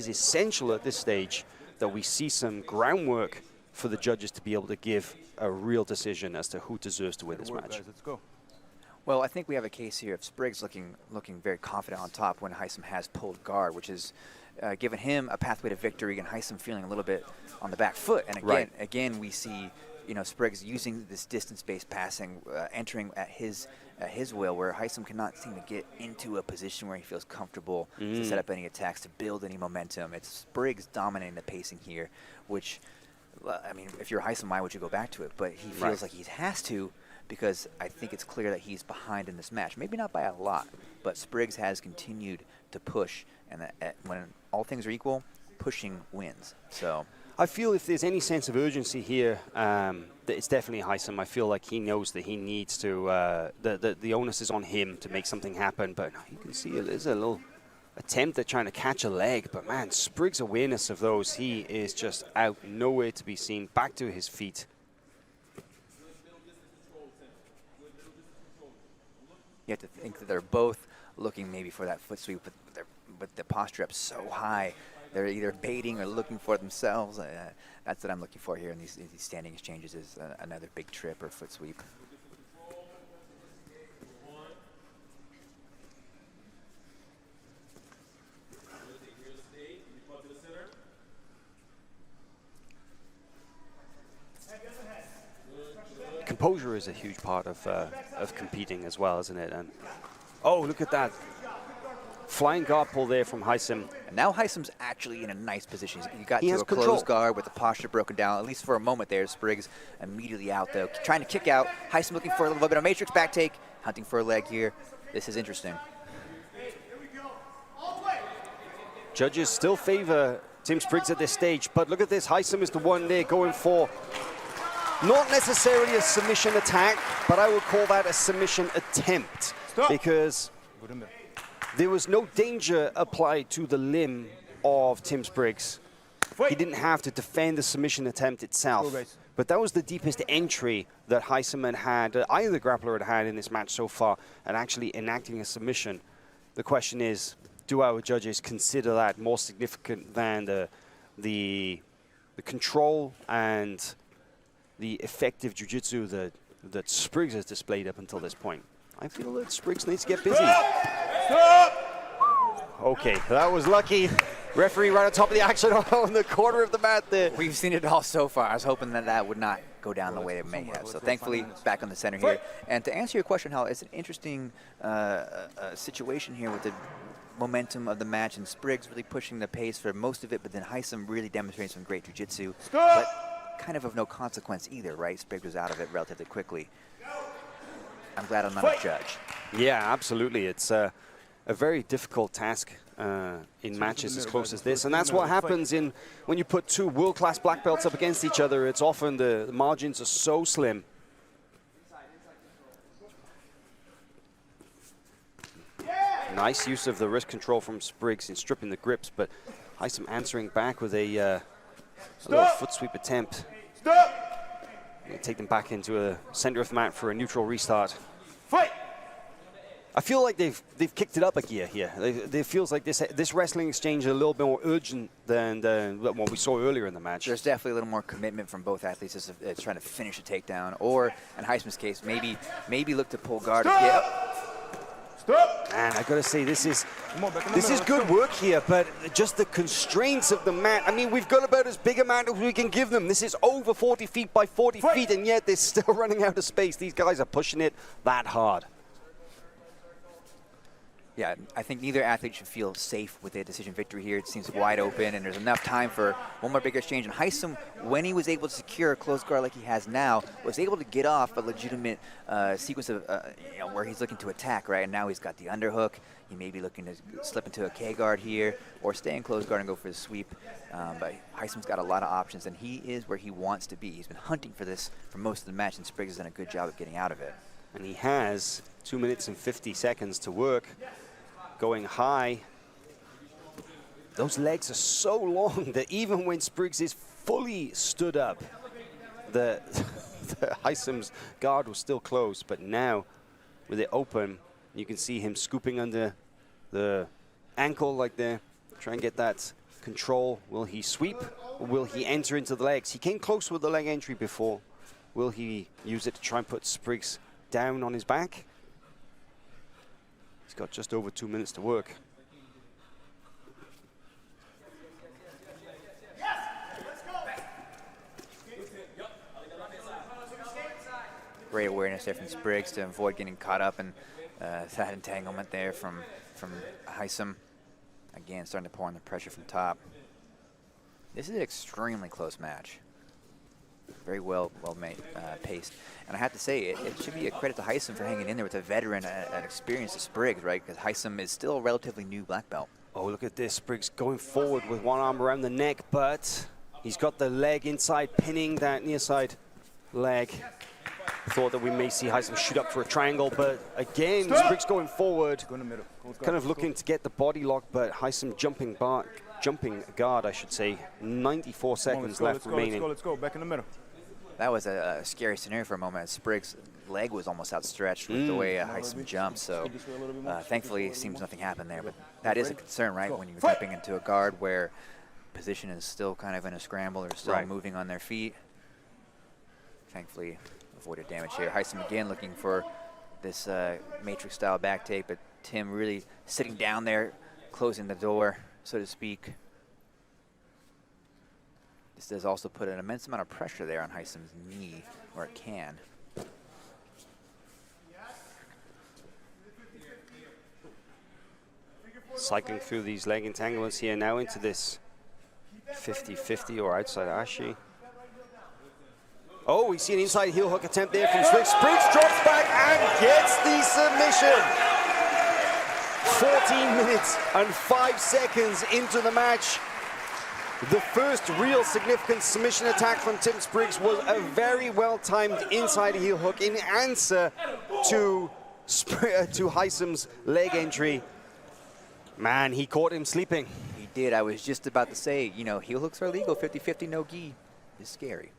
essential at this stage that we see some groundwork for the judges to be able to give a real decision as to who deserves to win this match. Guys, let's go. Well, I think we have a case here of Spriggs looking very confident on top when Heisem has pulled guard, which is given him a pathway to victory, and Heisem feeling a little bit on the back foot. And again, we see, you know, Spriggs using this distance-based passing, entering at his will, where Heisem cannot seem to get into a position where he feels comfortable to set up any attacks, to build any momentum. It's Spriggs dominating the pacing here, which, I mean, if you're Heisem, why would you go back to it? But he feels like he has to, because I think it's clear that he's behind in this match. Maybe not by a lot, but Spriggs has continued to push, and when all things are equal, pushing wins. So I feel if there's any sense of urgency here, that it's definitely Heisem. I feel like he knows that he needs to, the onus is on him to make something happen. But you can see there's a little attempt at trying to catch a leg. But man, Spriggs' awareness of those, he is just out, nowhere to be seen, back to his feet. You have to think that they're both looking maybe for that foot sweep, but the posture up so high, they're either baiting or looking for themselves. That's what I'm looking for here in these standing exchanges, is another big trip or foot sweep. Composure is a huge part of competing as well, isn't it? And oh, look at that. Flying guard pull there from Heisem. And now Heisem's actually in a nice position. He got to a control. closed guard with the posture broken down, at least for a moment there. Spriggs immediately out, though, trying to kick out. Heisem looking for a little bit of matrix back take, hunting for a leg here. This is interesting. Judges still favor Tim Spriggs at this stage, but look at this. Heisem is the one there going for not necessarily a submission attack, but I would call that a submission attempt. Because there was no danger applied to the limb of Tim Spriggs. He didn't have to defend the submission attempt itself. But that was the deepest entry that Heisem had, either grappler had in this match so far, at actually enacting a submission. The question is, do our judges consider that more significant than the control and the effective jiu-jitsu that Spriggs has displayed up until this point? I feel that Spriggs needs to get busy. Okay, that was lucky. Referee right on top of the action on the corner of the mat there. We've seen it all so far. I was hoping that that would not go down the way it may have. So thankfully, back on the center here. And to answer your question, Hal, it's an interesting situation here with the momentum of the match, and Spriggs really pushing the pace for most of it, but then Heisem really demonstrating some great jiu-jitsu. But kind of no consequence either, right? Spriggs was out of it relatively quickly. I'm glad I'm not a judge. Yeah, absolutely. It's a very difficult task in matches as close as this, and that's what happens when you put two world-class black belts up against each other. It's often the margins are so slim. Nice use of the wrist control from Spriggs in stripping the grips, but Heisem answering back with a little foot sweep attempt. Take them back into a center of the mat for a neutral restart. I feel like they've kicked it up a gear here. It feels like this wrestling exchange is a little bit more urgent than what we saw earlier in the match. There's definitely a little more commitment from both athletes as it's trying to finish a takedown, or in Heisem's case, maybe look to pull guard. Man, I gotta say, this is good work here, but just the constraints of the mat. I mean, we've got about as big a mat as we can give them. This is over 40 feet by 40 feet, and yet they're still running out of space. These guys are pushing it that hard. Yeah, I think neither athlete should feel safe with a decision victory here. It seems wide open, and there's enough time for one more big exchange. And Heisem, when he was able to secure a close guard like he has now, was able to get off a legitimate sequence of where he's looking to attack, right? And now he's got the underhook. He may be looking to slip into a K guard here, or stay in close guard and go for the sweep. But Heisem's got a lot of options, and he is where he wants to be. He's been hunting for this for most of the match, and Spriggs has done a good job of getting out of it. And he has 2 minutes and 50 seconds to work. Going high. Those legs are so long that even when Spriggs is fully stood up, the Heisem's guard was still closed. But now, with it open, you can see him scooping under the ankle like there. Try and get that control. Will he sweep or will he enter into the legs? He came close with the leg entry before. Will he use it to try and put Spriggs down on his back? He's got just over 2 minutes to work. Great awareness there from Spriggs to avoid getting caught up in that entanglement there from Heisem. Again, starting to pour on the pressure from top. This is an extremely close match. Very well made, paced. And I have to say, it should be a credit to Heisem for hanging in there with a veteran and experienced Spriggs, right? Because Heisem is still a relatively new black belt. Oh, look at this. Spriggs going forward with one arm around the neck, but he's got the leg inside, pinning that near side leg. Thought that we may see Heisem shoot up for a triangle, but again, Spriggs going forward. Kind of looking to get the body lock, but Heisem jumping guard, I should say. 94 seconds left remaining. Let's go. Back in the middle. That was a scary scenario for a moment. Spriggs' leg was almost outstretched with the way Heisem jumped, so thankfully it seems nothing happened there. But that is a concern, right, when you're jumping into a guard where position is still kind of in a scramble or still moving on their feet. Thankfully, avoided damage here. Heisem again looking for this matrix-style back tape, but Tim really sitting down there, closing the door, so to speak. This does also put an immense amount of pressure there on Heisem's knee, or it can. Cycling through these leg entanglements here now into this 50-50 or outside ashi. Oh, we see an inside heel hook attempt there from Spriggs. Spriggs drops back and gets the submission. 14 minutes and 5 seconds into the match. The first real significant submission attack from Tim Spriggs was a very well-timed inside heel hook in answer to Heisem's leg entry. Man, he caught him sleeping. He did. I was just about to say, you know, heel hooks are legal. 50-50 no gi is scary.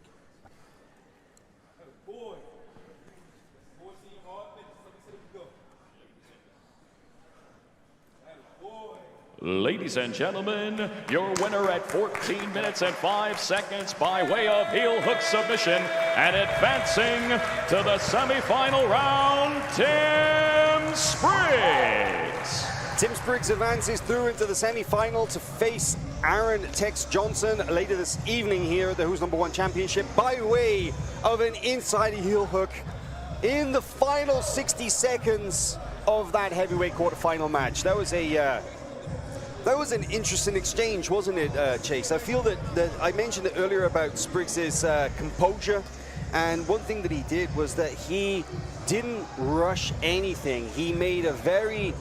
Ladies and gentlemen, your winner at 14 minutes and 5 seconds by way of heel hook submission and advancing to the semifinal round, Tim Spriggs. Tim Spriggs advances through into the semi-final to face Aaron Tex Johnson later this evening here at the Who's Number One Championship by way of an inside heel hook in the final 60 seconds of that heavyweight quarterfinal match. That was an interesting exchange, wasn't it, Chase? I feel that I mentioned it earlier about Spriggs' composure, and one thing that he did was that he didn't rush anything. He made a very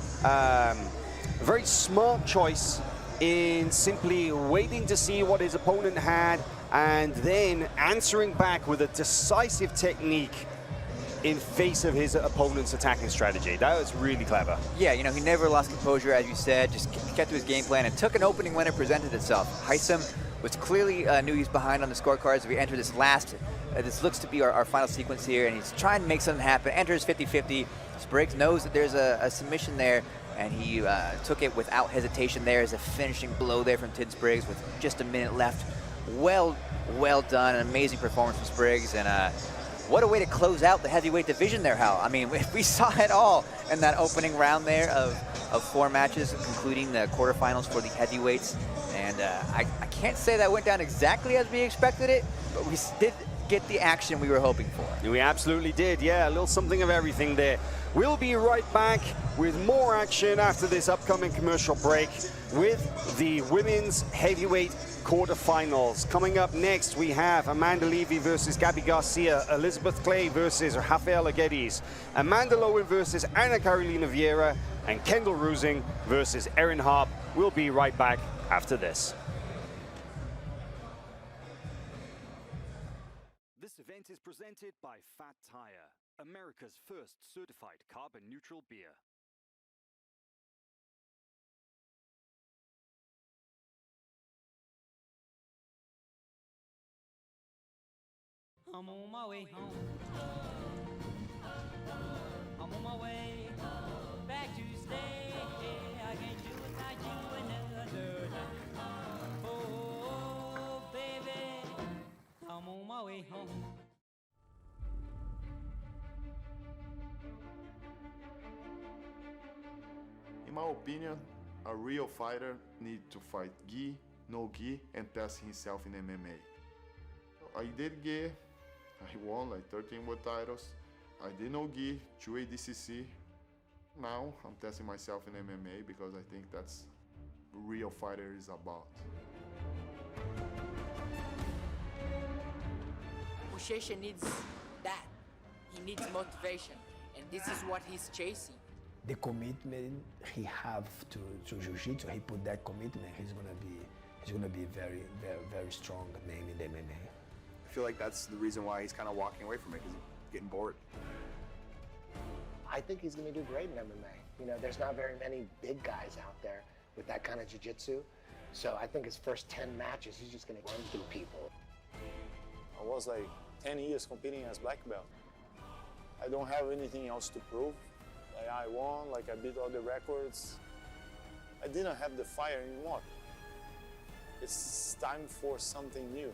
smart choice in simply waiting to see what his opponent had and then answering back with a decisive technique in face of his opponent's attacking strategy. That was really clever. Yeah, you know, he never lost composure, as you said, just kept to his game plan and took an opening when it presented itself. Heisem was clearly knew he's behind on the scorecards as we enter this last, this looks to be our final sequence here, and he's trying to make something happen, enters 50-50. Spriggs knows that there's a submission there, and he took it without hesitation there as a finishing blow there from Tim Spriggs with just a minute left. Well done, an amazing performance from Spriggs, and what a way to close out the heavyweight division there, Hal. I mean, we saw it all in that opening round there of 4 matches, concluding the quarterfinals for the heavyweights. And I can't say that went down exactly as we expected it, but we did get the action we were hoping for. We absolutely did, yeah, a little something of everything there. We'll be right back with more action after this upcoming commercial break with the women's heavyweight quarterfinals. Coming up next, we have Amanda Levy versus Gabi Garcia, Elizabeth Clay versus Rafaela Geddes, Amanda Lowen versus Ana Carolina Vieira, and Kendall Rusing versus Erin Harp. We'll be right back after this. This event is presented by Fat Tire, America's first certified carbon-neutral beer. I'm on my way home. I'm on my way back to stay. I can't do without you another night. Oh, baby, I'm on my way home. In my opinion, a real fighter needs to fight gi, no gi, and test himself in MMA. I did gi, I won like 13 world titles. I did no gi, 2 ADCC. Now I'm testing myself in MMA because I think that's what real fighter is about. Buchecha needs that. He needs motivation, and this is what he's chasing. The commitment he have to jiu-jitsu, he put that commitment, he's gonna be very, very, very strong name in the MMA. I feel like that's the reason why he's kind of walking away from it, because he's getting bored. I think he's going to do great in MMA. You know, there's not very many big guys out there with that kind of jiu-jitsu. So I think his first 10 matches, he's just going to run through people. I was like 10 years competing as black belt. I don't have anything else to prove. Like I won, like I beat all the records. I didn't have the fire anymore. It's time for something new.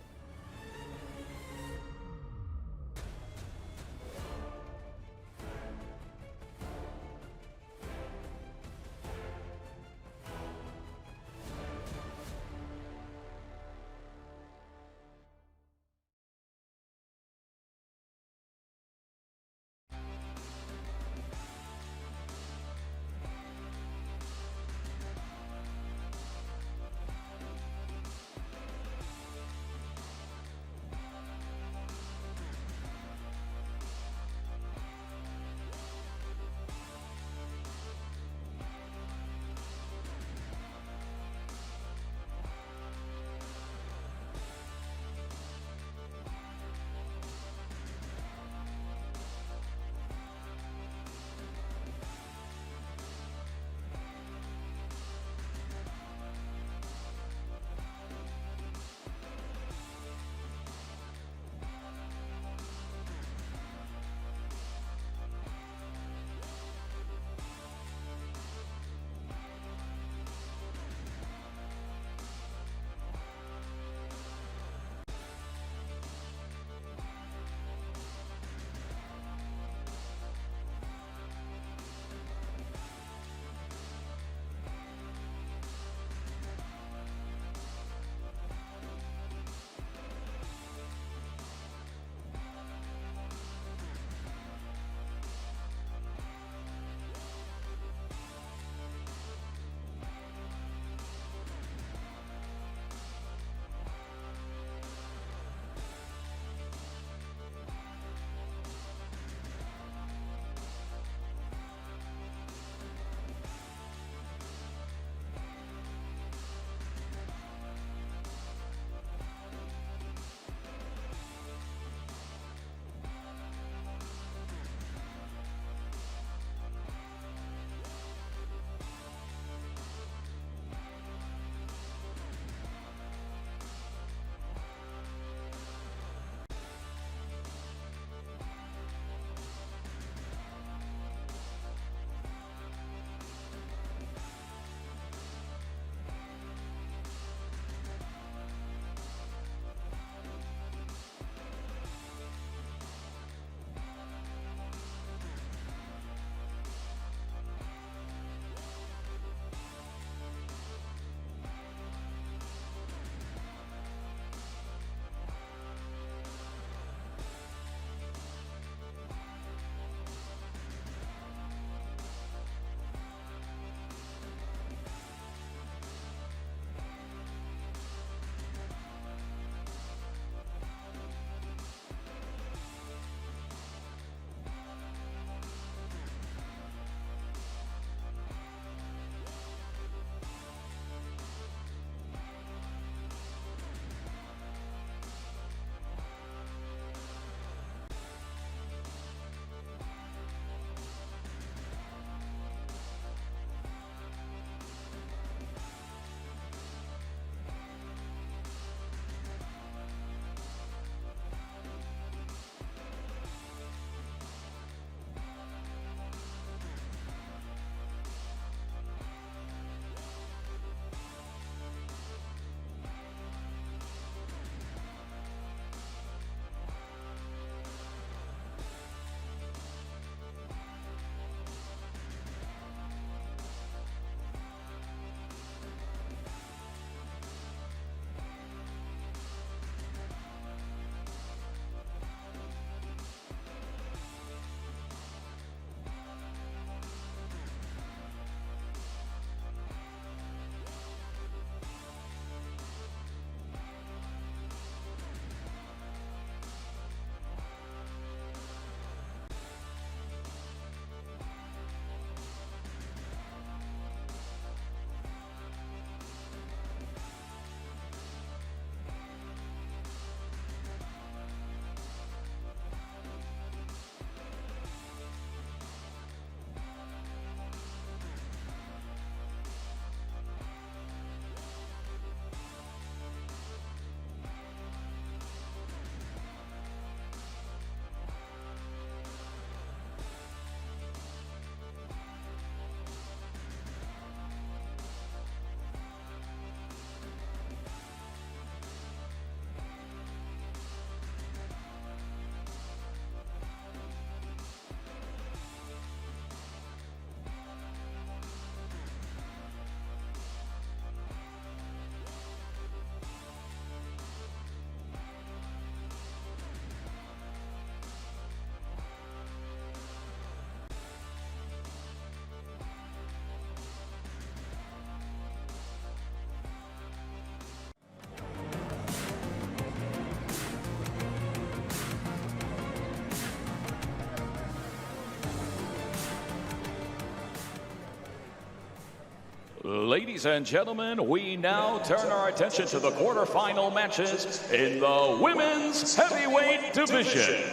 Ladies and gentlemen, we now turn our attention to the quarterfinal matches in the women's heavyweight division.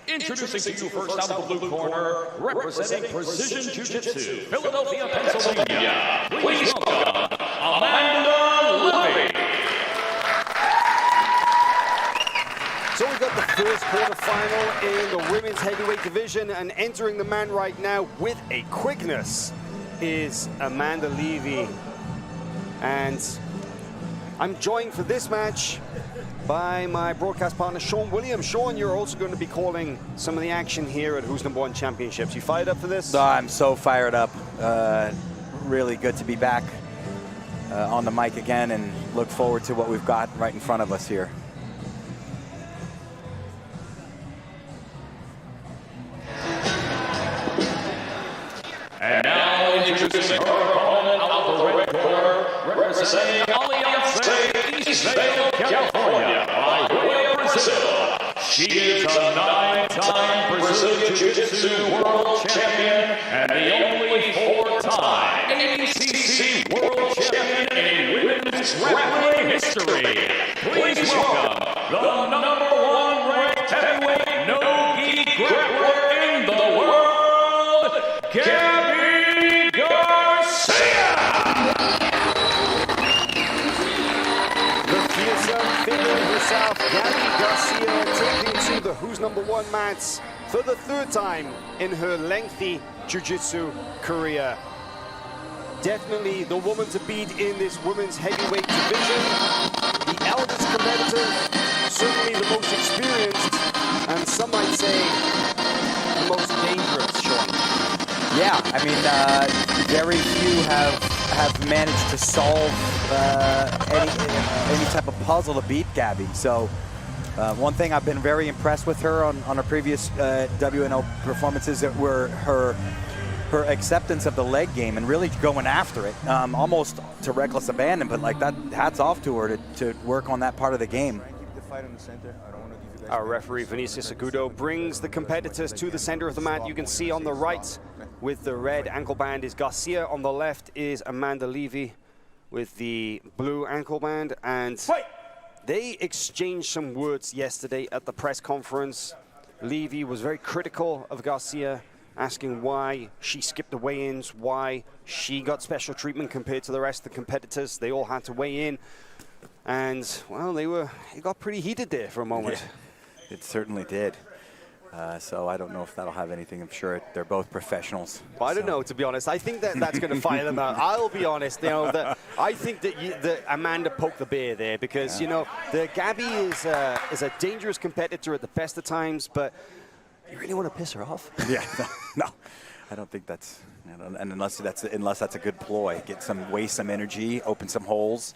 Introducing to you first out of the blue corner, representing Precision Jiu-Jitsu, Philadelphia, Pennsylvania. Please welcome Amanda Levy. So we've got the first quarterfinal in the women's heavyweight division, and entering the man right now with a quickness is Amanda Levy. And I'm joined for this match by my broadcast partner, Sean Williams. Sean, you're also going to be calling some of the action here at Who's Number One Championships. You fired up for this? I'm so fired up. Really good to be back on the mic again, and look forward to what we've got right in front of us here. And now introducing her opponent out of the red corner, representing Alliance Eastvale, California, by way of Brazil. She is a 9-time Brazilian Jiu-Jitsu World Champion and the only 4-time ACC World Champion in women's grappling history. Please welcome the number 1 ranked heavyweight no-gi grappler in the world, Gabi. Herself, Gabi Garcia, taking to the Who's Number One mats for the 3rd time in her lengthy jiu-jitsu career. Definitely the woman to beat in this women's heavyweight division. The eldest competitor, certainly the most experienced, and some might say the most dangerous, Sean. Yeah, I mean, very few have managed to solve any type of puzzle to beat Gabi. So one thing I've been very impressed with her on her previous WNO performances that were her acceptance of the leg game and really going after it, almost to reckless abandon. But like that, hats off to her to work on that part of the game. Keep the fight in the center. I don't want to give you guys. Our referee Vinicius Agudo brings the competitors to the center of the mat. You can see on the right with the red ankle band is Garcia. On the left is Amanda Levy with the blue ankle band. And they exchanged some words yesterday at the press conference. Levy was very critical of Garcia, asking why she skipped the weigh-ins, why she got special treatment compared to the rest of the competitors. They all had to weigh in. And, well, it got pretty heated there for a moment. Yeah, it certainly did. So I don't know if that'll have anything. I'm sure they're both professionals. Well, I don't know, to be honest. I think that's going to fire them out. I'll be honest. You know, I think that Amanda poked the bear there because, you know, the Gabi is a dangerous competitor at the best of times, but you really want to piss her off? Yeah, no, I don't think that's. And unless that's a good ploy, waste some energy, open some holes.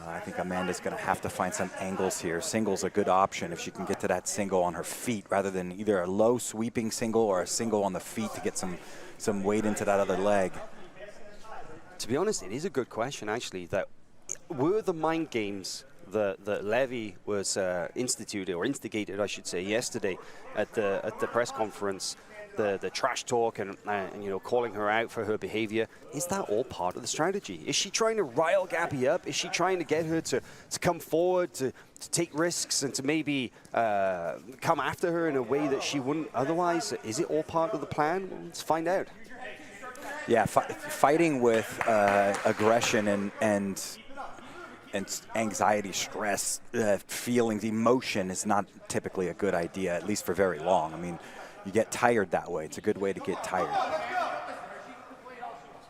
I think Amanda's going to have to find some angles here. Single's a good option if she can get to that single on her feet rather than either a low sweeping single or a single on the feet to get some weight into that other leg. To be honest, it is a good question, actually. That were the mind games that Levy was instigated, I should say, yesterday at the press conference. The trash talk and you know, calling her out for her behavior, is that all part of the strategy? Is she trying to rile Gabi up? Is she trying to get her to come forward, to take risks and to maybe come after her in a way that she wouldn't otherwise? Is it all part of the plan? Let's find out. Yeah, fighting with aggression and anxiety, stress, feelings, emotion is not typically a good idea, at least for very long. I mean, you get tired that way. It's a good way to get tired.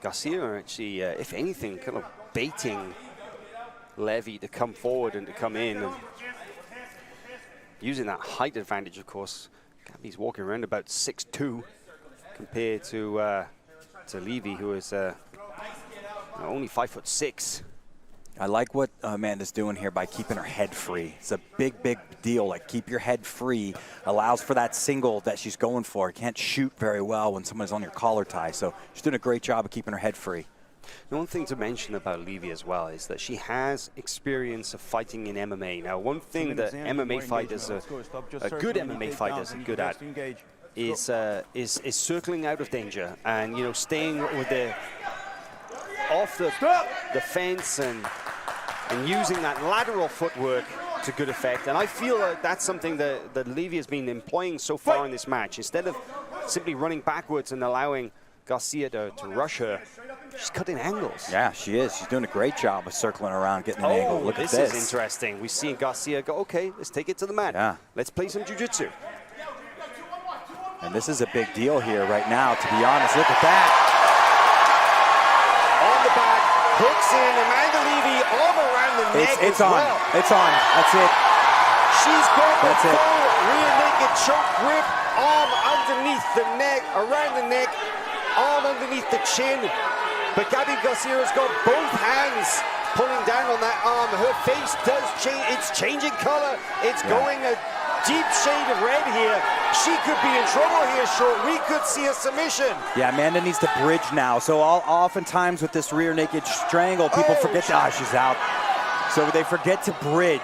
Garcia actually, if anything, kind of baiting Levy to come forward and to come in. And using that height advantage, of course. Gabi's walking around about 6'2", compared to Levy, who is only 5'6". I like what Amanda's doing here by keeping her head free. It's a big, big deal. Like, keep your head free. Allows for that single that she's going for. Can't shoot very well when someone's on your collar tie. So she's doing a great job of keeping her head free. The one thing to mention about Levy as well is that she has experience of fighting in MMA. Now, one thing that MMA fighters, good MMA fighters are good at is circling out of danger and, you know, staying with the off the fence and using that lateral footwork to good effect. And I feel like that's something that Levy has been employing so far in this match. Instead of simply running backwards and allowing Garcia to rush her, she's cutting angles. Yeah, she is. She's doing a great job of circling around, getting an angle. Look at this. This is interesting. We see Garcia go, okay, let's take it to the mat. Yeah. Let's play some jiu-jitsu. And this is a big deal here right now, to be honest. Look at that. On the back, hooks in, Amanda Levy arm around the neck It's as on. well. It's on. That's it. She's got the That's it. full rear naked choke grip, arm underneath the neck, around the neck, arm underneath the chin. But Gabi Garcia has got both hands pulling down on that arm. Her face does change. It's changing color. It's going a deep shade of red here. She could be in trouble here, Sean. We could see a submission. Yeah, Amanda needs to bridge now. So oftentimes with this rear naked strangle, people forget that she's out. So they forget to bridge.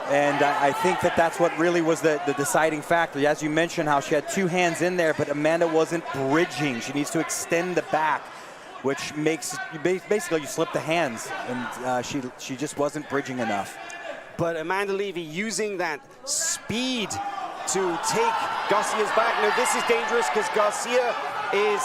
And I think that's what really was the deciding factor. As you mentioned, how she had two hands in there, but Amanda wasn't bridging. She needs to extend the back, which makes basically you slip the hands, and she just wasn't bridging enough. But Amanda Levy using that speed to take Garcia's back. Now this is dangerous because Garcia is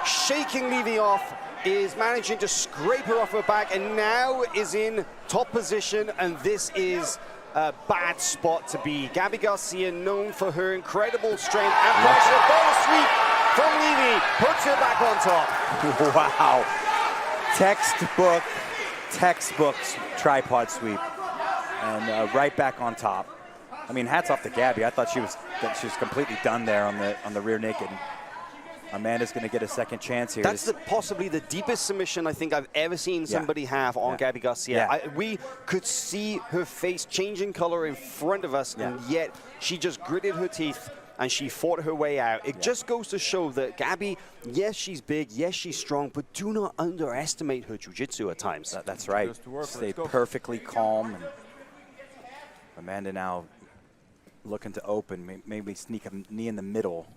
shaking Levy off, is managing to scrape her off her back, and now is in top position, and this is a bad spot to be. Gabi Garcia, known for her incredible strength and pressure. Ball sweep from Levy, puts her back on top. Wow. Textbook tripod sweep. And right back on top. I mean, hats off to Gabi. I thought she was completely done there on the rear naked. Amanda's going to get a second chance here. That's possibly the deepest submission I think I've ever seen somebody have on Gabi Garcia. We could see her face changing color in front of us, and yet she just gritted her teeth and she fought her way out. It just goes to show that Gabi, yes, she's big, yes, she's strong, but do not underestimate her jiu-jitsu at times. That's right. Stay perfectly calm. And Amanda now looking to open, maybe sneak a knee in the middle.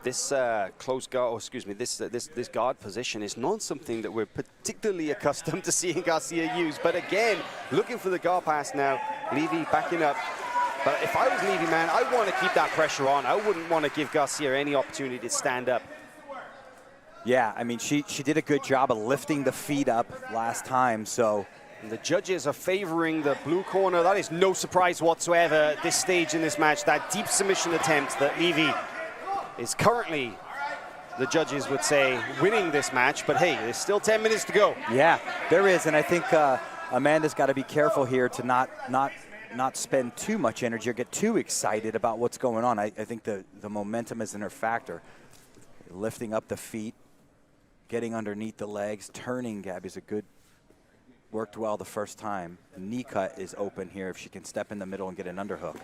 This close guard, this guard position is not something that we're particularly accustomed to seeing Garcia use. But again, looking for the guard pass now. Levy backing up. But if I was Levy, man, I want to keep that pressure on. I wouldn't want to give Garcia any opportunity to stand up. Yeah, I mean, she did a good job of lifting the feet up last time, so. And the judges are favoring the blue corner. That is no surprise whatsoever at this stage in this match. That deep submission attempt that Levy is currently, the judges would say, winning this match. But hey, there's still 10 minutes to go. Yeah, there is, and I think Amanda's got to be careful here to not spend too much energy or get too excited about what's going on. I think the momentum is in her factor. Lifting up the feet, getting underneath the legs, turning Gabi's worked well the first time. Knee cut is open here if she can step in the middle and get an underhook.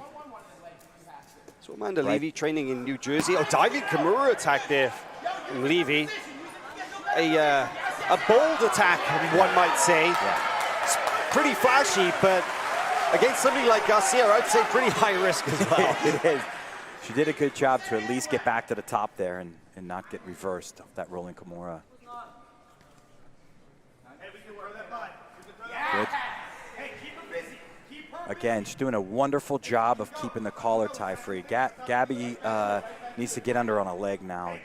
So Amanda Levy training in New Jersey. Oh, diving Kimura attack there from Levy. A bold attack, one might say. Yeah. It's pretty flashy, but against somebody like Garcia, I'd say pretty high risk as well. It is. She did a good job to at least get back to the top there and not get reversed off that rolling Kimura. Good. Again, she's doing a wonderful job of keeping the collar tie free. Gabi needs to get under on a leg now.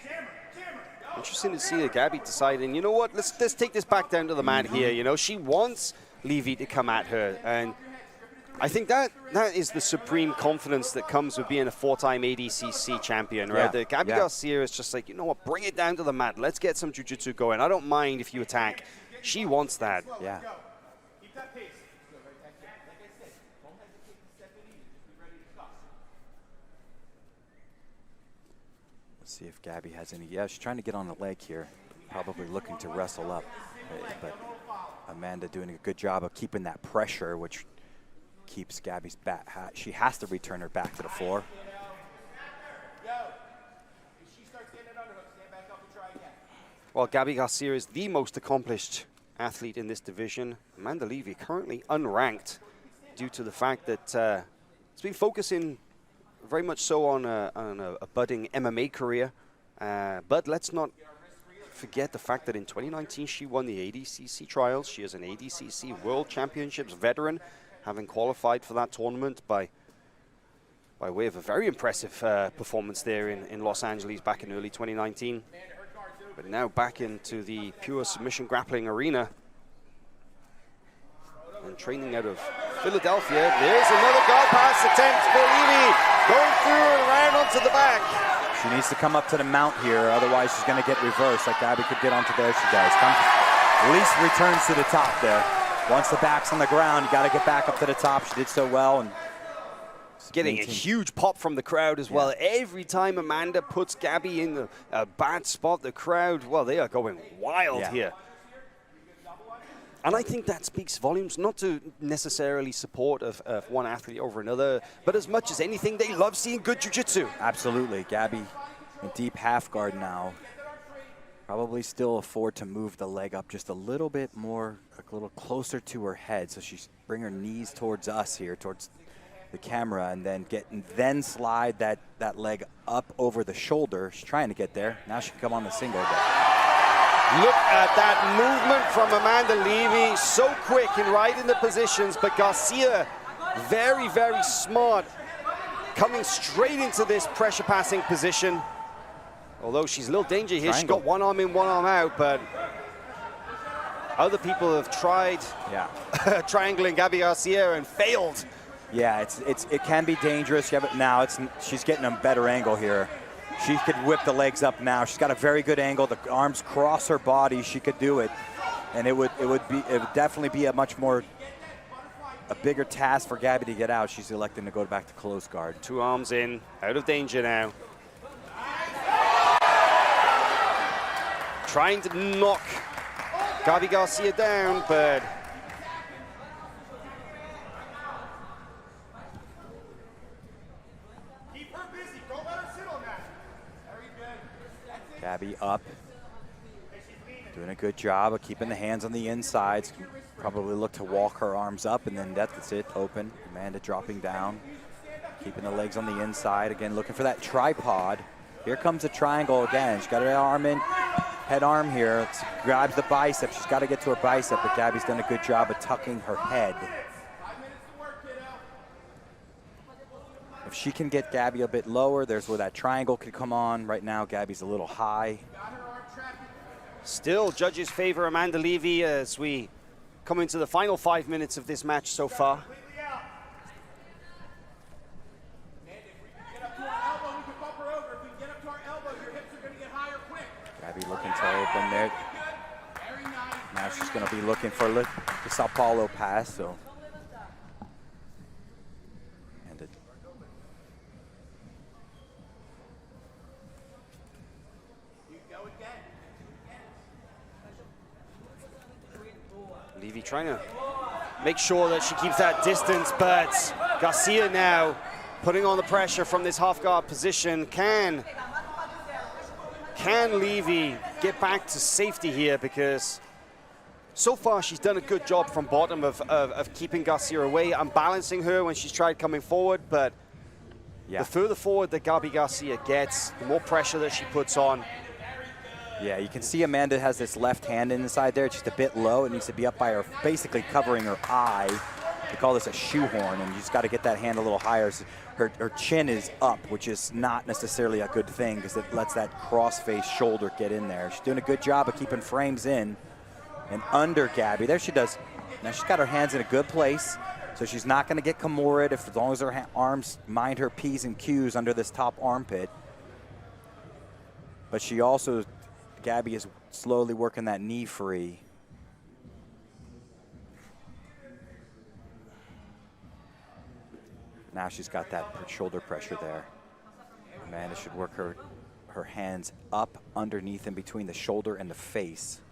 Interesting to see that Gabi deciding, you know what, let's take this back down to the mat here. You know, she wants Levy to come at her, and I think that is the supreme confidence that comes with being a four-time ADCC champion, right? Yeah. Gabi Garcia is just like, you know what, bring it down to the mat. Let's get some jiu-jitsu going. I don't mind if you attack. She wants that. Yeah. Let's see if Gabi has any. Yeah, she's trying to get on the leg here. Probably looking to wrestle up. But Amanda doing a good job of keeping that pressure, which keeps Gabi's back. She has to return her back to the floor. Well, Gabi Garcia is the most accomplished athlete in this division. Amanda Levy currently unranked due to the fact that it's been focusing very much so on a budding MMA career. But let's not forget the fact that in 2019 she won the ADCC trials. She is an ADCC World Championships veteran, having qualified for that tournament by way of a very impressive performance there in Los Angeles back in early 2019. But now back into the pure submission grappling arena and training out of Philadelphia. There's another guard pass attempt for Levy, going through and around onto the back. She needs to come up to the mount here, otherwise she's going to get reversed. Like Gabi could get onto there, she does. At least returns to the top there. Once the back's on the ground, you got to get back up to the top. She did so well. And getting a huge pop from the crowd as well. Every time Amanda puts Gabi in a bad spot, the crowd, well, they are going wild here. And I think that speaks volumes, not to necessarily support of one athlete over another, but as much as anything, they love seeing good jiu-jitsu. Absolutely. Gabi in deep half guard now. Probably still afford to move the leg up just a little bit more, a little closer to her head. So she's bring her knees towards us here, towards the camera, and then slide that leg up over the shoulder. She's trying to get there. Now she can come on the single. Look at that movement from Amanda Levy. So quick and right in the positions, but Garcia, very, very smart, coming straight into this pressure passing position. Although she's a little danger here. She's got one arm in, one arm out, but other people have tried triangling Gabi Garcia and failed. Yeah, it can be dangerous. Yeah, but now she's getting a better angle here. She could whip the legs up now. She's got a very good angle. The arms cross her body. She could do it, and it would definitely be a bigger task for Gabi to get out. She's electing to go back to close guard. Two arms in, out of danger now. Trying to knock Gabi Garcia down, but Gabi up, doing a good job of keeping the hands on the insides. Probably look to walk her arms up, and then that's it, open. Amanda dropping down, keeping the legs on the inside. Again, looking for that tripod. Here comes a triangle again. She's got her arm in, head arm here. Grabs the bicep. She's got to get to her bicep, but Gabi's done a good job of tucking her head. If she can get Gabi a bit lower, there's where that triangle could come on. Right now, Gabi's a little high. Still, judges favor Amanda Levy as we come into the final 5 minutes of this match so far. Gabi looking to open there. Now she's going to be looking for the Sao Paulo pass. So. Levy trying to make sure that she keeps that distance, but Garcia now putting on the pressure from this half guard position. Can Levy get back to safety here? Because so far she's done a good job from bottom of keeping Garcia away and balancing her when she's tried coming forward, but the further forward that Gabi Garcia gets, the more pressure that she puts on. Yeah, you can see Amanda has this left hand inside there, just a bit low. It needs to be up by her, basically covering her eye. We call this a shoehorn, and you just got to get that hand a little higher. So her chin is up, which is not necessarily a good thing because it lets that cross-face shoulder get in there. She's doing a good job of keeping frames in and under Gabi. There she does. Now she's got her hands in a good place, so she's not going to get Kimura as long as her arms mind her P's and Q's under this top armpit. But she also, Gabi is slowly working that knee free. Now she's got that shoulder pressure there. Amanda should work her hands up underneath in between the shoulder and the face.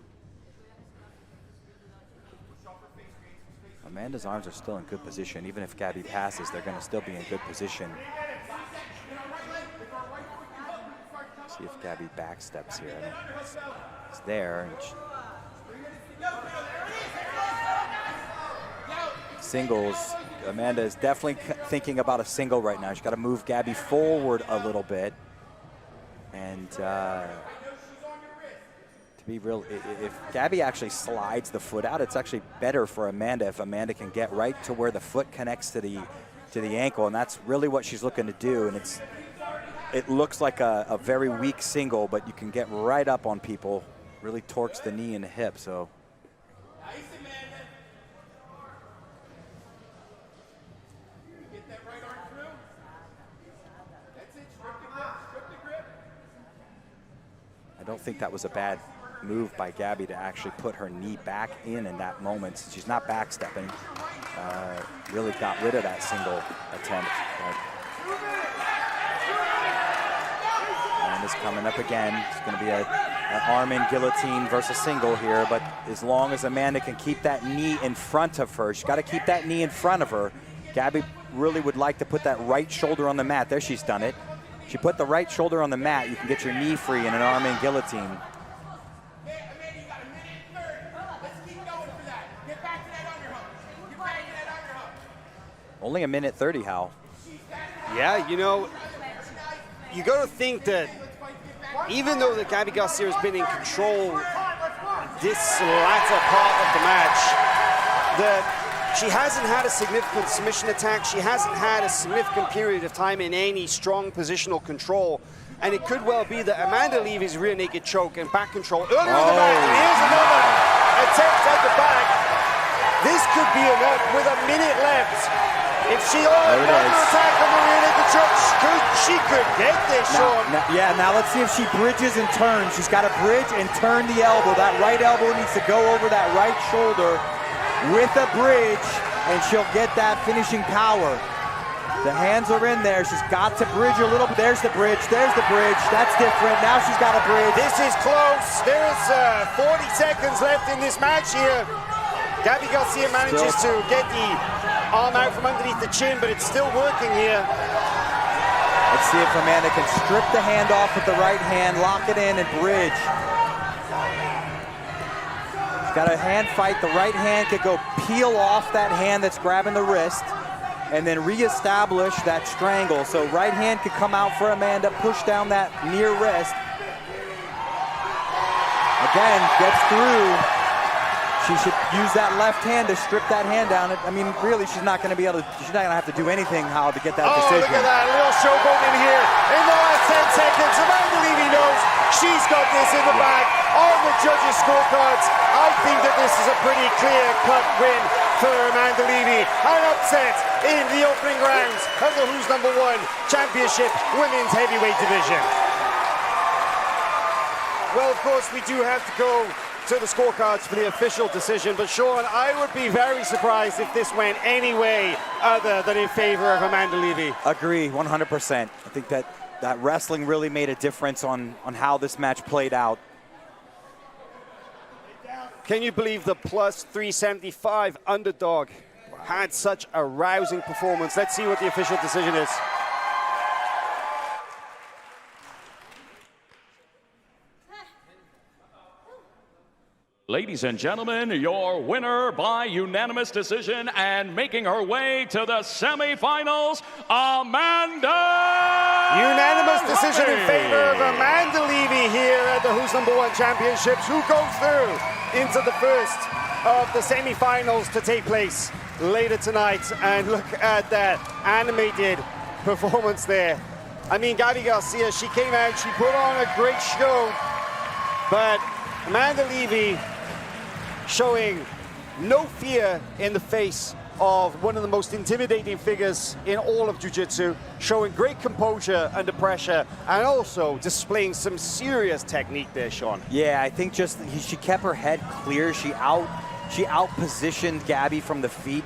Amanda's arms are still in good position. Even if Gabi passes, they're going to still be in good position. See if Gabi backsteps here. It's there. And singles, Amanda is definitely thinking about a single right now. She's got to move Gabi forward a little bit. And to be real, if Gabi actually slides the foot out, it's actually better for Amanda if Amanda can get right to where the foot connects to the ankle, and that's really what she's looking to do. And it looks like a very weak single, but you can get right up on people, really torques the knee and the hip. So. I don't think that was a bad move by Gabi to actually put her knee back in that moment. Since she's not backstepping, really got rid of that single attempt. And it's coming up again. It's going to be an arm in guillotine versus single here, but as long as Amanda can keep that knee in front of her, she's got to keep that knee in front of her. Gabi really would like to put that right shoulder on the mat. There, she's done it. She put the right shoulder on the mat, you can get your knee free in an arm in guillotine. Only a minute 30, Hal. Yeah, you know, you got to think that even though that Gabi Garcia has been in control this latter part of the match, that she hasn't had a significant submission attack. She hasn't had a significant period of time in any strong positional control. And it could well be that Amanda Levy's rear naked choke and back control earlier in the match. And here's another attempt at the back. This could be enough with a minute left. If she another attack on the rear naked choke, she could get this, Sean. Now let's see if she bridges and turns. She's got to bridge and turn the elbow. That right elbow needs to go over that right shoulder with a bridge, and she'll get that finishing power. The hands are in there. She's got to bridge a little bit. There's the bridge. There's the bridge. That's different. Now she's got a bridge. This is close. There is 40 seconds left in this match here. Gabi Garcia manages to get the arm out from underneath the chin, but it's still working here. Let's see if Amanda can strip the hand off with the right hand, lock it in, and bridge. Got a hand fight. The right hand could go peel off that hand that's grabbing the wrist and then reestablish that strangle. So right hand could come out for Amanda, push down that near wrist. Again, gets through. She should use that left hand to strip that hand down. I mean, really, she's not going to be able to, she's not going to have to do anything, Hal, to get that decision. Look at that, a little showboat in here. In the last 10 seconds, Amanda Levy knows she's got this in the bag. On the judges' scorecards, I think that this is a pretty clear-cut win for Amanda Levy. An upset in the opening rounds of the Who's Number One Championship Women's Heavyweight Division. Well, of course, we do have to go to the scorecards for the official decision, but Sean, I would be very surprised if this went any way other than in favor of Amanda Levy. Agree, 100%. I think that wrestling really made a difference on how this match played out. Can you believe the plus 375 underdog had such a rousing performance? Let's see what the official decision is. Ladies and gentlemen, your winner by unanimous decision and making her way to the semifinals, Amanda Unanimous decision Levy. in favor of Amanda Levy here at the Who's Number One Championships, who goes through into the first of the semifinals to take place later tonight. And look at that animated performance there. I mean, Gabi Garcia, she came out, she put on a great show, but Amanda Levy showing no fear in the face of one of the most intimidating figures in all of jiu-jitsu, showing great composure under pressure and also displaying some serious technique there, Sean. Yeah, I think just she kept her head clear. She out-positioned Gabi from the feet,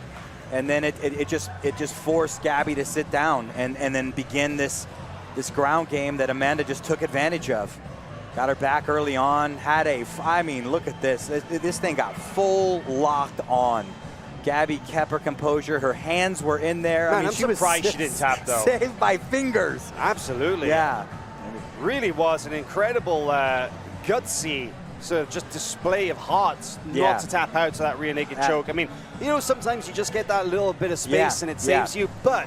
and then it just forced Gabi to sit down and then begin this ground game that Amanda just took advantage of. Got her back early on, I mean, look at this. This thing got full locked on. Gabi kept her composure. Her hands were in there. Man, I mean, I'm she was surprised she didn't tap, though. Saved by fingers. Absolutely. Yeah. It really was an incredible, gutsy sort of just display of heart not to tap out to that rear naked choke. I mean, you know, sometimes you just get that little bit of space and it saves you, but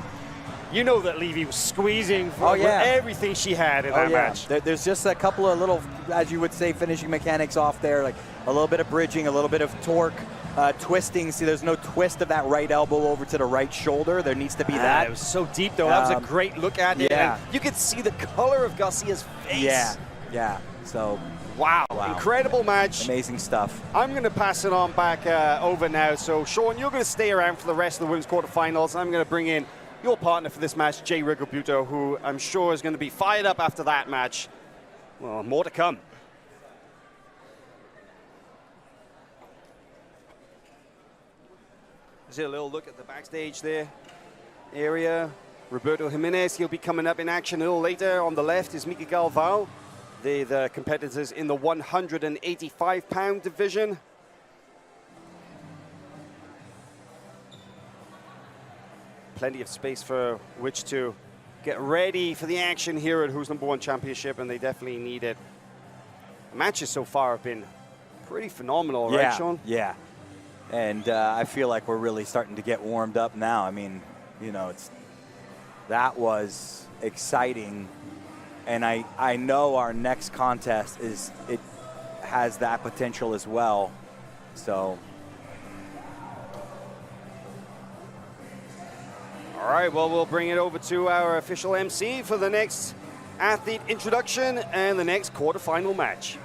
You know that Levy was squeezing for everything she had in that match. There's just a couple of little, as you would say, finishing mechanics off there, like a little bit of bridging, a little bit of torque, twisting. See, there's no twist of that right elbow over to the right shoulder. There needs to be that. It was so deep, though. That was a great look at it. Yeah. And you could see the color of Garcia's face. Yeah. So, wow. Incredible match. Amazing stuff. I'm going to pass it on back over now. So, Sean, you're going to stay around for the rest of the women's quarterfinals. I'm going to bring in your partner for this match, Jay Rigobuto, who I'm sure is going to be fired up after that match. Well, more to come. Just a little look at the backstage there area. Roberto Jimenez, he'll be coming up in action a little later. On the left is Mika Galvao. They're the competitors in the 185-pound division. Plenty of space for which to get ready for the action here at Who's Number One Championship, and they definitely need it. The matches so far have been pretty phenomenal, right, Sean? Yeah. And I feel like we're really starting to get warmed up now. I mean, you know, that was exciting. And I know our next contest has that potential as well. So. All right, well, we'll bring it over to our official MC for the next athlete introduction and the next quarterfinal match.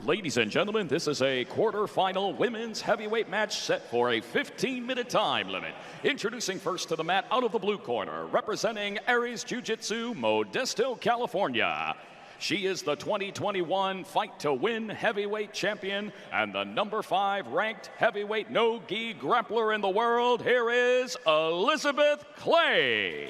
Ladies and gentlemen, this is a quarterfinal women's heavyweight match set for a 15-minute time limit. Introducing first to the mat out of the blue corner, representing Aries Jiu-Jitsu, Modesto, California. She is the 2021 Fight to Win heavyweight champion and the #5 ranked heavyweight no-gi grappler in the world. Here is Elizabeth Clay.